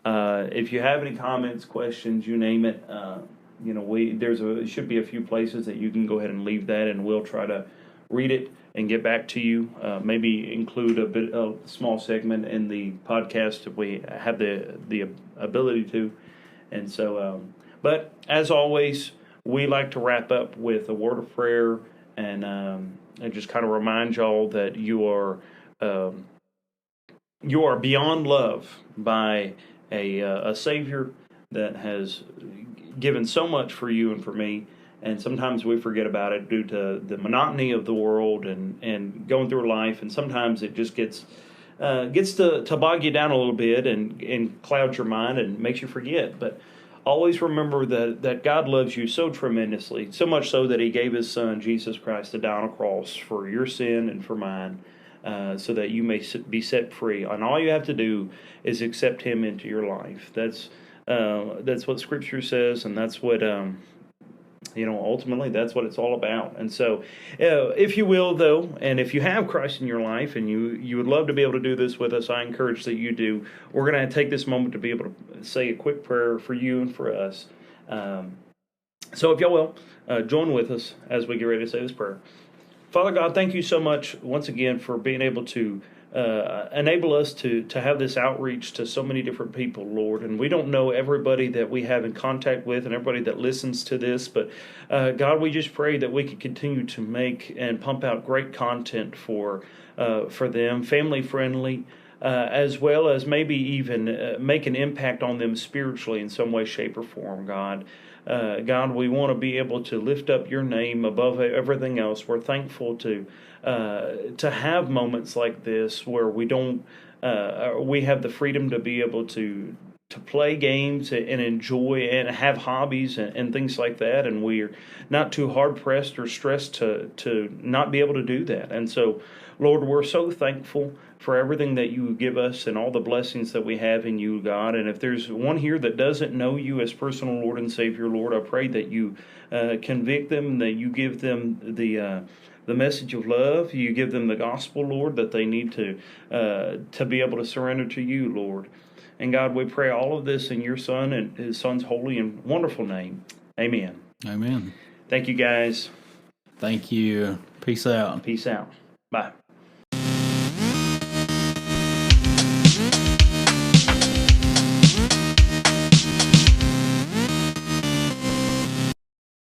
If you have any comments, questions, you name it. There should be a few places that you can go ahead and leave that, and we'll try to read it and get back to you. Maybe include a small segment in the podcast if we have the ability to. And so, but as always, we like to wrap up with a word of prayer and just kind of remind y'all that you are beyond love by a Savior that has given so much for you and for me, and sometimes we forget about it due to the monotony of the world and going through life, and sometimes it just gets to bog you down a little bit and clouds your mind and makes you forget. But always remember that God loves you so tremendously, so much so that He gave His Son, Jesus Christ, to die on a cross for your sin and for mine, so that you may be set free. And all you have to do is accept Him into your life. That's what Scripture says, and that's what ultimately that's what it's all about. And so, if you will, though, and if you have Christ in your life and you would love to be able to do this with us, I encourage that you do. We're going to take this moment to be able to say a quick prayer for you and for us. So if y'all will, join with us as we get ready to say this prayer. Father God, thank you so much once again for being able to enable us to have this outreach to so many different people, Lord. And we don't know everybody that we have in contact with and everybody that listens to this, but God, we just pray that we can continue to make and pump out great content for them, family friendly, as well as maybe even make an impact on them spiritually in some way, shape, or form, God. God, we want to be able to lift up your name above everything else. We're thankful to have moments like this where we have the freedom to be able to play games and enjoy and have hobbies and things like that, and we're not too hard pressed or stressed to not be able to do that. And so, Lord, we're so thankful for everything that you give us and all the blessings that we have in you, God. And if there's one here that doesn't know you as personal Lord and Savior, Lord, I pray that you convict them, that you give them the message of love, you give them the gospel, Lord, that they need to be able to surrender to you, Lord. And God, we pray all of this in your Son and his Son's holy and wonderful name. Amen. Amen. Thank you, guys. Thank you. Peace out. Peace out. Bye.